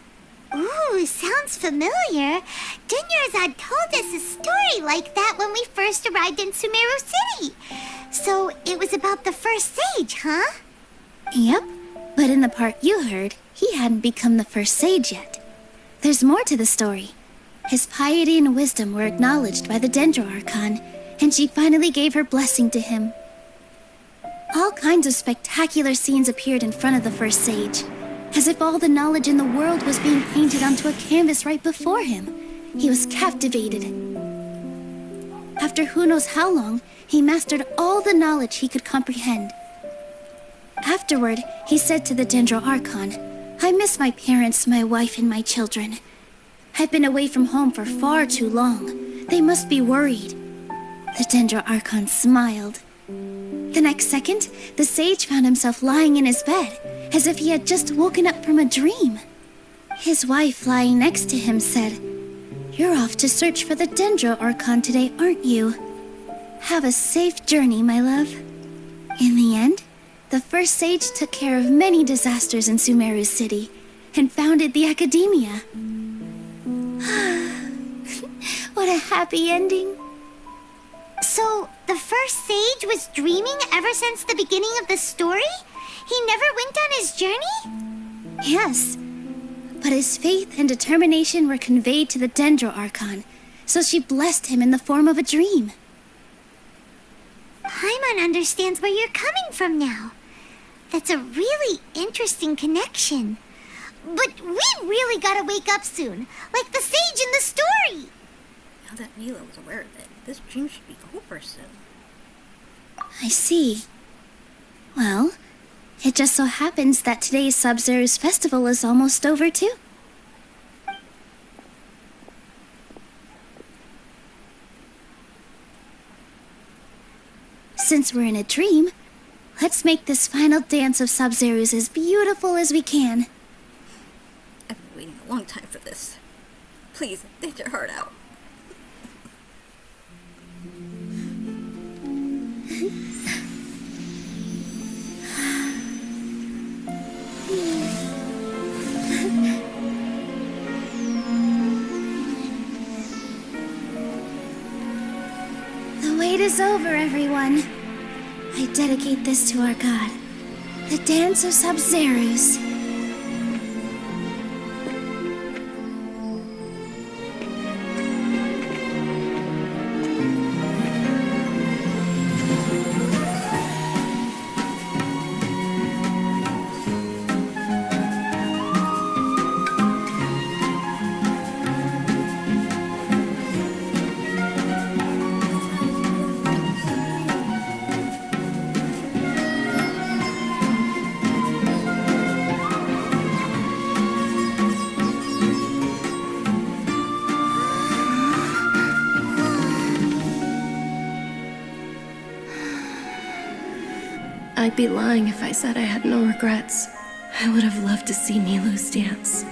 Ooh, sounds familiar. Dunyarzad told us a story like that when we first arrived in Sumeru City. So it was about the first sage, huh? Yep, but in the part you heard, he hadn't become the first sage yet. There's more to the story. His piety and wisdom were acknowledged by the Dendro Archon, and she finally gave her blessing to him. All kinds of spectacular scenes appeared in front of the first sage, as if all the knowledge in the world was being painted onto a canvas right before him. He was captivated. After who knows how long, he mastered all the knowledge he could comprehend. Afterward, he said to the Dendro Archon, "I miss my parents, my wife, and my children. I've been away from home for far too long. They must be worried." The Dendro Archon smiled. The next second, the sage found himself lying in his bed, as if he had just woken up from a dream. His wife, lying next to him, said, "You're off to search for the Dendro Archon today, aren't you? Have a safe journey, my love." In the end, the first sage took care of many disasters in Sumeru City, and founded the Academia. What a happy ending. So, the first sage was dreaming ever since the beginning of the story? He never went on his journey? Yes, but his faith and determination were conveyed to the Dendro Archon, so she blessed him in the form of a dream. Paimon understands where you're coming from now. That's a really interesting connection. But we really gotta wake up soon, like the sage in the story. Now that Mila was aware of it, this dream should be over soon. I see. Well, it just so happens that today's Sabzeruz Festival is almost over too. Since we're in a dream, let's make this final dance of Sabzeruz as beautiful as we can. I've been waiting a long time for this. Please, dance your heart out. The wait is over, everyone. I dedicate this to our god, the dance of Sabzeruz. I'd be lying if I said I had no regrets. I would have loved to see Nilu's dance.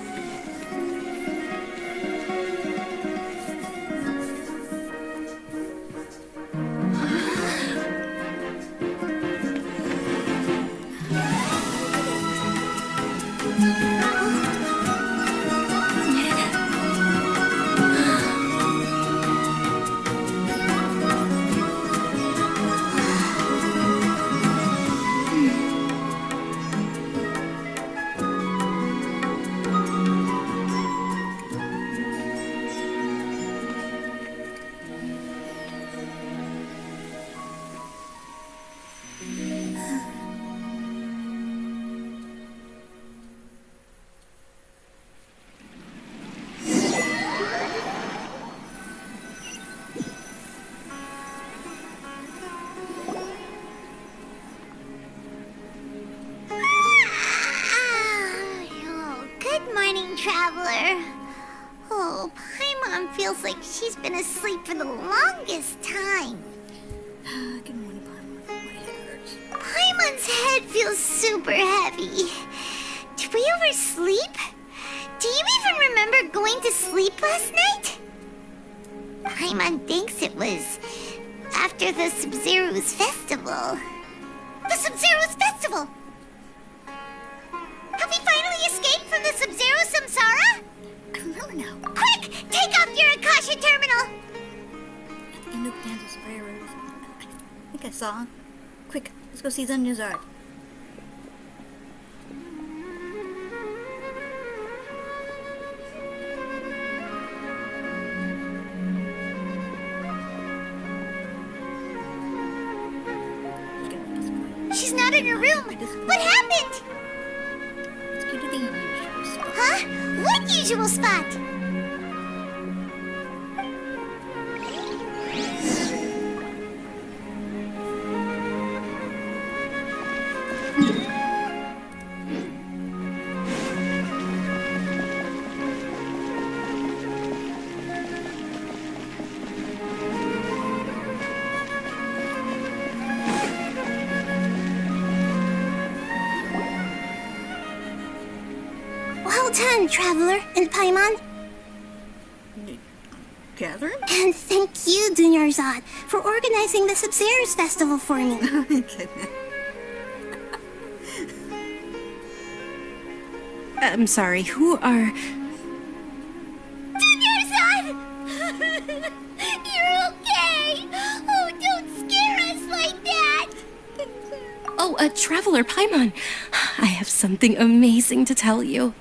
Traveler. Oh, Paimon feels like she's been asleep for the longest time. Good morning, Paimon. My head hurts. Paimon's head feels super heavy. Did we oversleep? Do you even remember going to sleep last night? Paimon thinks it was after the Sabzeruz Festival. The Sabzeruz Festival! Have we finally escaped from the Sabzeruz Samsara? I remember now. Quick! Take off your Akasha terminal! At the end of the dance of Sabzeruz. I think I saw. Quick, let's go see Zunjazard. She's not in her room. What happened? Let's go to the usual spot. Huh? What usual spot? Well done, Traveler and Paimon. Catherine? And thank you, Dunyarzad, for organizing the Sabzeruz Festival for me. I'm sorry, who are... Dunyarzad! You're okay! Oh, don't scare us like that! Oh, Traveler Paimon. I have something amazing to tell you.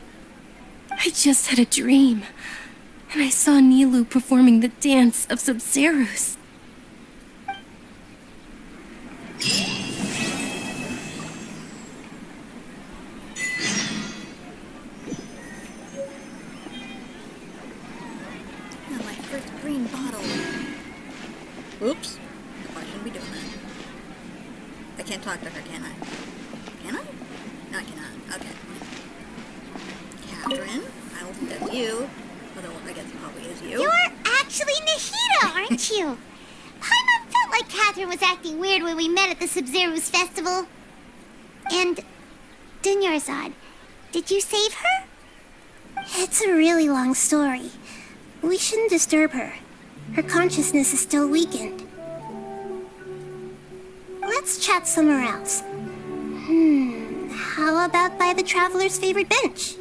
I just had a dream, and I saw Nilou performing the dance of Sabzeruz. My first green bottle. Oops. I shouldn't be doing that. I can't talk to her, can I? Can I? No, I cannot. Okay. Catherine, I will think that's you. Although I guess it probably is you. You're actually Nahida, aren't you? Paimon felt like Catherine was acting weird when we met at the Sabzeruz Festival. And Dunyarzad, did you save her? It's a really long story. We shouldn't disturb her. Her consciousness is still weakened. Let's chat somewhere else. How about by the Traveler's favorite bench?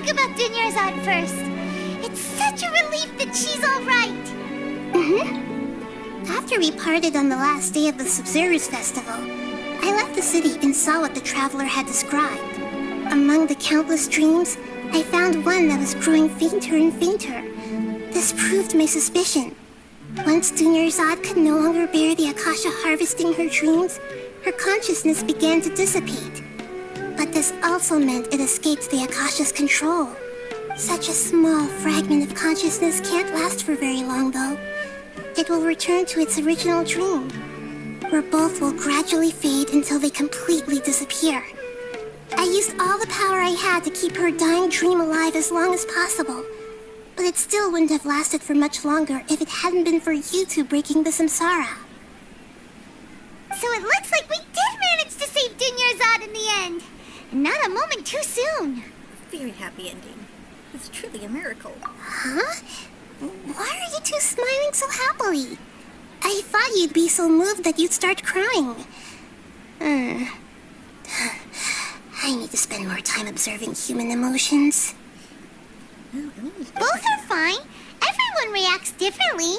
About Dunyarzad first. It's such a relief that she's all right. After we parted on the last day of the Sabzeruz Festival, I left the city and saw what the Traveler had described. Among the countless dreams, I found one that was growing fainter and fainter. This proved my suspicion. Once Dunyarzad could no longer bear the Akasha harvesting her dreams, her consciousness began to dissipate. But this also meant it escaped the Akasha's control. Such a small fragment of consciousness can't last for very long, though. It will return to its original dream, where both will gradually fade until they completely disappear. I used all the power I had to keep her dying dream alive as long as possible, but it still wouldn't have lasted for much longer if it hadn't been for you two breaking the samsara. So it looks like we did manage to save Dunyarzad in the end. And not a moment too soon. very happy ending. It's truly a miracle. Huh? Why are you two smiling so happily? I thought you'd be so moved that you'd start crying. I need to spend more time observing human emotions. Both are fine. Everyone reacts differently.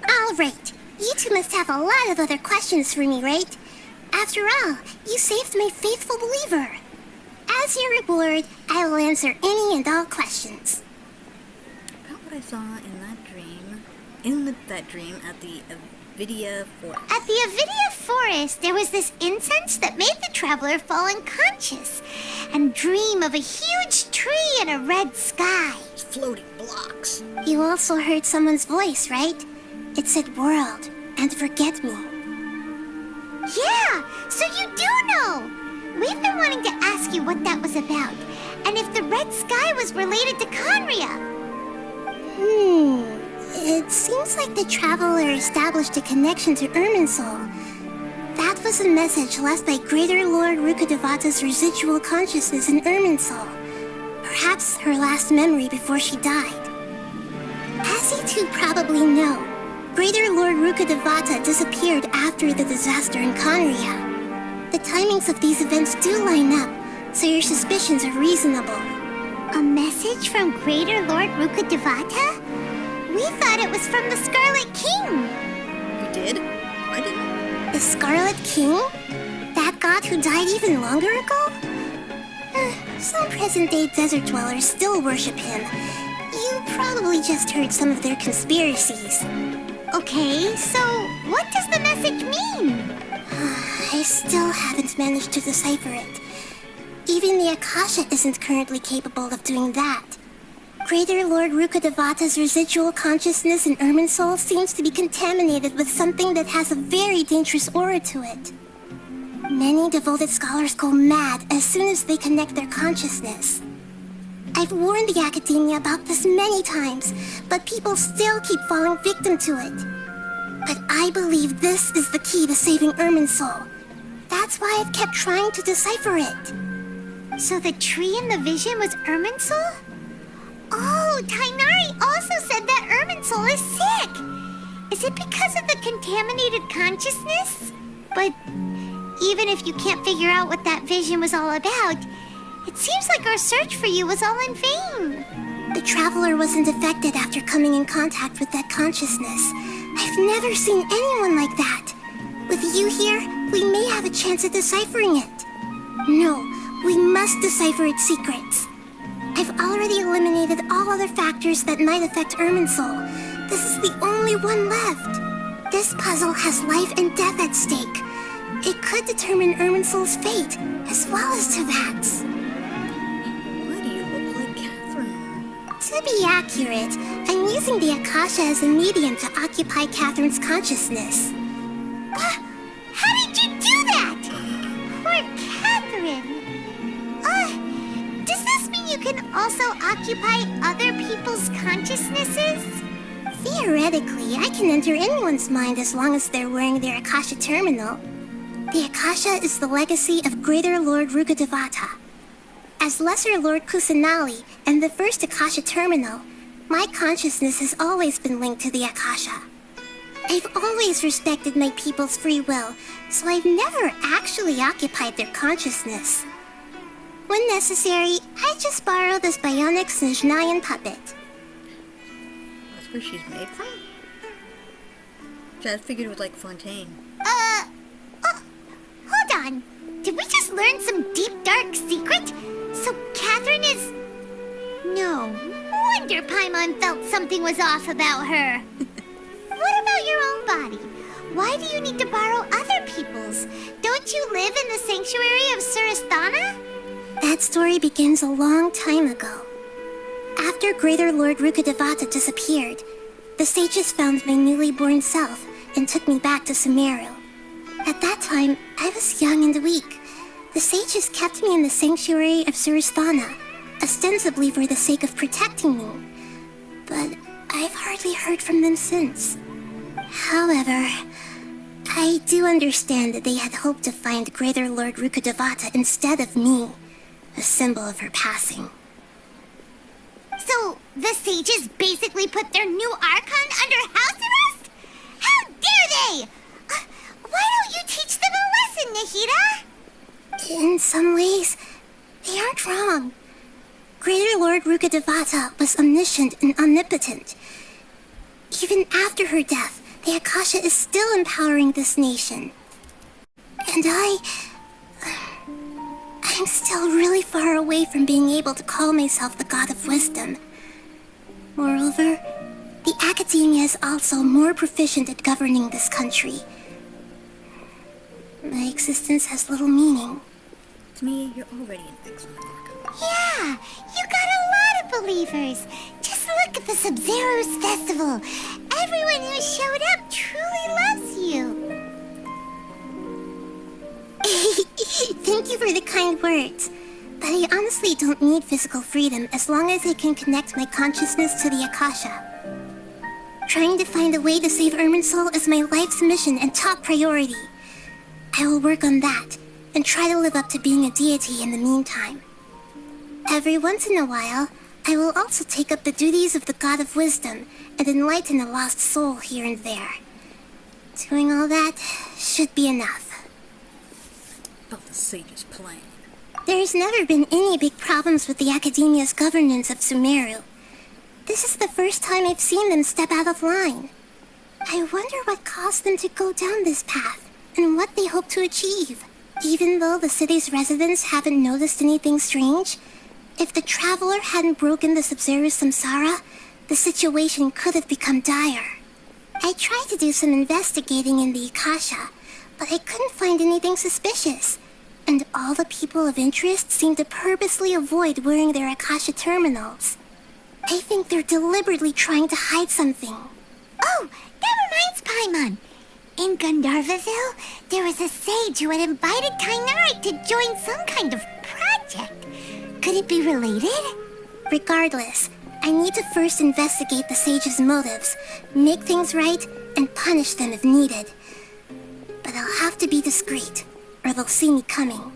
All right. You two must have a lot of other questions for me, right? After all, you saved my faithful believer. As your reward, I will answer any and all questions. About what I saw in that dream, at the Avidia Forest. At the Avidia Forest, there was this incense that made the traveler fall unconscious and dream of a huge tree and a red sky. Floating blocks. You also heard someone's voice, right? It said world and forget me. Yeah, so you do know. We've been wanting to ask you what that was about, and if the red sky was related to Conria. It seems like the traveler established a connection to Irminsul. That was a message left by Greater Lord Rukkhadevata's residual consciousness in Irminsul. Perhaps her last memory before she died. As you two probably know, Greater Lord Rukkhadevata disappeared after the disaster in Conria. The timings of these events do line up, so your suspicions are reasonable. A message from Greater Lord Rukkhadevata? We thought it was from the Scarlet King. You did? I didn't. The Scarlet King? That god who died even longer ago? Some present-day desert dwellers still worship him. You probably just heard some of their conspiracies. Okay, so what does the message mean? I still haven't managed to decipher it. Even the Akasha isn't currently capable of doing that. Greater Lord Rukkhadevata's residual consciousness in Irminsul seems to be contaminated with something that has a very dangerous aura to it. Many devoted scholars go mad as soon as they connect their consciousness. I've warned the Academia about this many times, but people still keep falling victim to it. But I believe this is the key to saving Irminsul. That's why I've kept trying to decipher it. So the tree in the vision was Irminsul? Oh, Tainari also said that Irminsul is sick. Is it because of the contaminated consciousness? But even if you can't figure out what that vision was all about, it seems like our search for you was all in vain. The traveler wasn't affected after coming in contact with that consciousness. I've never seen anyone like that. With you here, we may have a chance at deciphering it. No, we must decipher its secrets. I've already eliminated all other factors that might affect Irminsul. This is the only one left. This puzzle has life and death at stake. It could determine Irminsul's fate, as well as Tevat's. Why do you look like Catherine? To be accurate, I'm using the Akasha as a medium to occupy Catherine's consciousness. How did you do that? Poor Catherine. Does this mean you can also occupy other people's consciousnesses? Theoretically, I can enter anyone's mind as long as they're wearing their Akasha terminal. The Akasha is the legacy of Greater Lord Rukkhadevata. As Lesser Lord Kusanali and the first Akasha terminal, my consciousness has always been linked to the Akasha. I've always respected my people's free will, so I've never actually occupied their consciousness. When necessary, I just borrow this bionic Snezhnayan puppet. That's where she's made from? I figured it was like Fontaine. Hold on. Did we just learn some deep, dark secret? So Catherine is... No wonder Paimon felt something was off about her. What about your own body? Why do you need to borrow other people's? Don't you live in the sanctuary of Surasthana? That story begins a long time ago. After Greater Lord Rukkhadevata disappeared, the sages found my newly born self and took me back to Sumeru. At that time, I was young and weak. The sages kept me in the sanctuary of Surasthana, ostensibly for the sake of protecting me. But I've hardly heard from them since. However, I do understand that they had hoped to find Greater Lord Rukkhadevata instead of me. a symbol of her passing. So, the sages basically put their new Archon under house arrest? How dare they! Why don't you teach them a lesson, Nahida? In some ways, they aren't wrong. Greater Lord Rukkhadevata was omniscient and omnipotent. Even after her death, the Akasha is still empowering this nation. And I'm still really far away from being able to call myself the God of Wisdom. Moreover, the Academia is also more proficient at governing this country. My existence has little meaning. To me, you're already an excellent Archon. Yeah, you got a lot of believers. Just look at the Sabzeruz Festival. Everyone who showed up truly loves you. Thank you for the kind words. But I honestly don't need physical freedom as long as I can connect my consciousness to the Akasha. Trying to find a way to save Irminsul is my life's mission and top priority. I will work on that, and try to live up to being a deity in the meantime. Every once in a while, I will also take up the duties of the God of Wisdom and enlighten a lost soul here and there. Doing all that should be enough. About the sage's plan. There's never been any big problems with the Academia's governance of Sumeru. This is the first time I've seen them step out of line. I wonder what caused them to go down this path, and what they hope to achieve. Even though the city's residents haven't noticed anything strange, if the Traveler hadn't broken the Sabzeruz Samsara, the situation could have become dire. I tried to do some investigating in the Akasha, but I couldn't find anything suspicious. And all the people of interest seem to purposely avoid wearing their Akasha terminals. I think they're deliberately trying to hide something. Oh, that reminds Paimon. In Gandharvaville, there was a sage who had invited Kainari to join some kind of project. Could it be related? Regardless, I need to first investigate the sage's motives, make things right, and punish them if needed. But I'll have to be discreet, or they'll see me coming.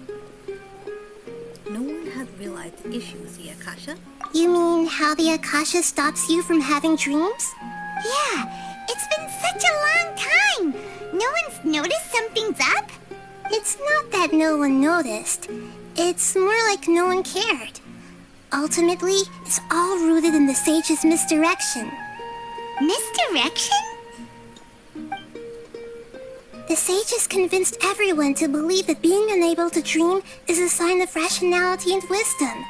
No one had realized the issue with the Akasha? You mean how the Akasha stops you from having dreams? Yeah, it's been such a long time. No one's noticed something's up? It's not that no one noticed. It's more like no one cared. Ultimately, it's all rooted in the sage's misdirection. Misdirection? The sage has convinced everyone to believe that being unable to dream is a sign of rationality and wisdom.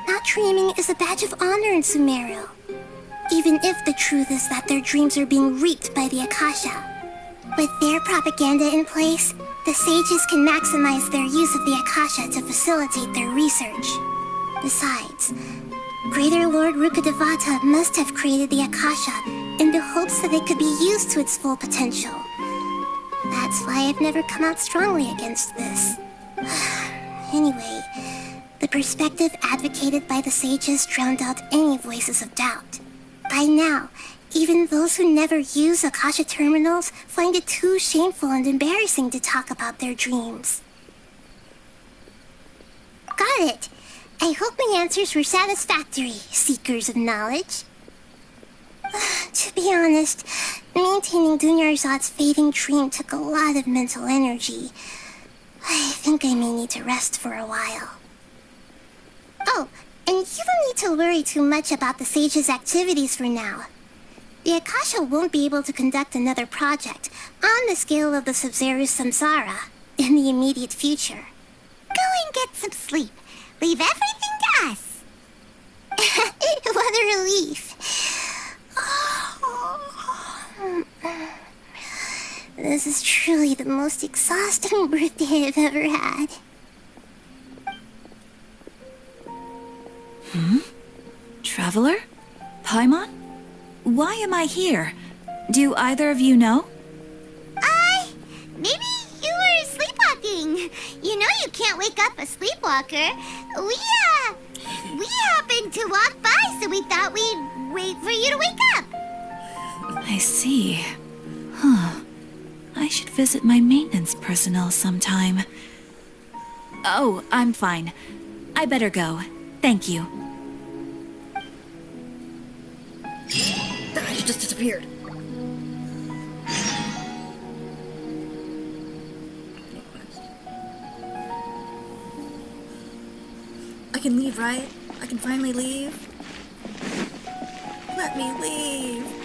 Not dreaming is a badge of honor in Sumeru. Even if the truth is that their dreams are being reaped by the Akasha. With their propaganda in place, the sages can maximize their use of the Akasha to facilitate their research. Besides, Greater Lord Rukkhadevata must have created the Akasha in the hopes that it could be used to its full potential. That's why I've never come out strongly against this. Anyway, the perspective advocated by the sages drowned out any voices of doubt. By now, even those who never use Akasha terminals find it too shameful and embarrassing to talk about their dreams. Got it! I hope my answers were satisfactory, seekers of knowledge. To be honest, maintaining Dunyarzad's fading dream took a lot of mental energy. I think I may need to rest for a while. Oh, and you don't need to worry too much about the sage's activities for now. The Akasha won't be able to conduct another project on the scale of the Sabzeruz Samsara in the immediate future. Go and get some sleep. Leave everything to us. What a relief. This is truly the most exhausting birthday I've ever had. Traveler? Paimon? Why am I here? Do either of you know? Maybe you were sleepwalking. You know you can't wake up a sleepwalker. We happened to walk by, so we thought we'd wait for you to wake up. I see. Huh. I should visit my maintenance personnel sometime. Oh, I'm fine. I better go. Thank you. She just disappeared. I can leave, right? I can finally leave? Let me leave.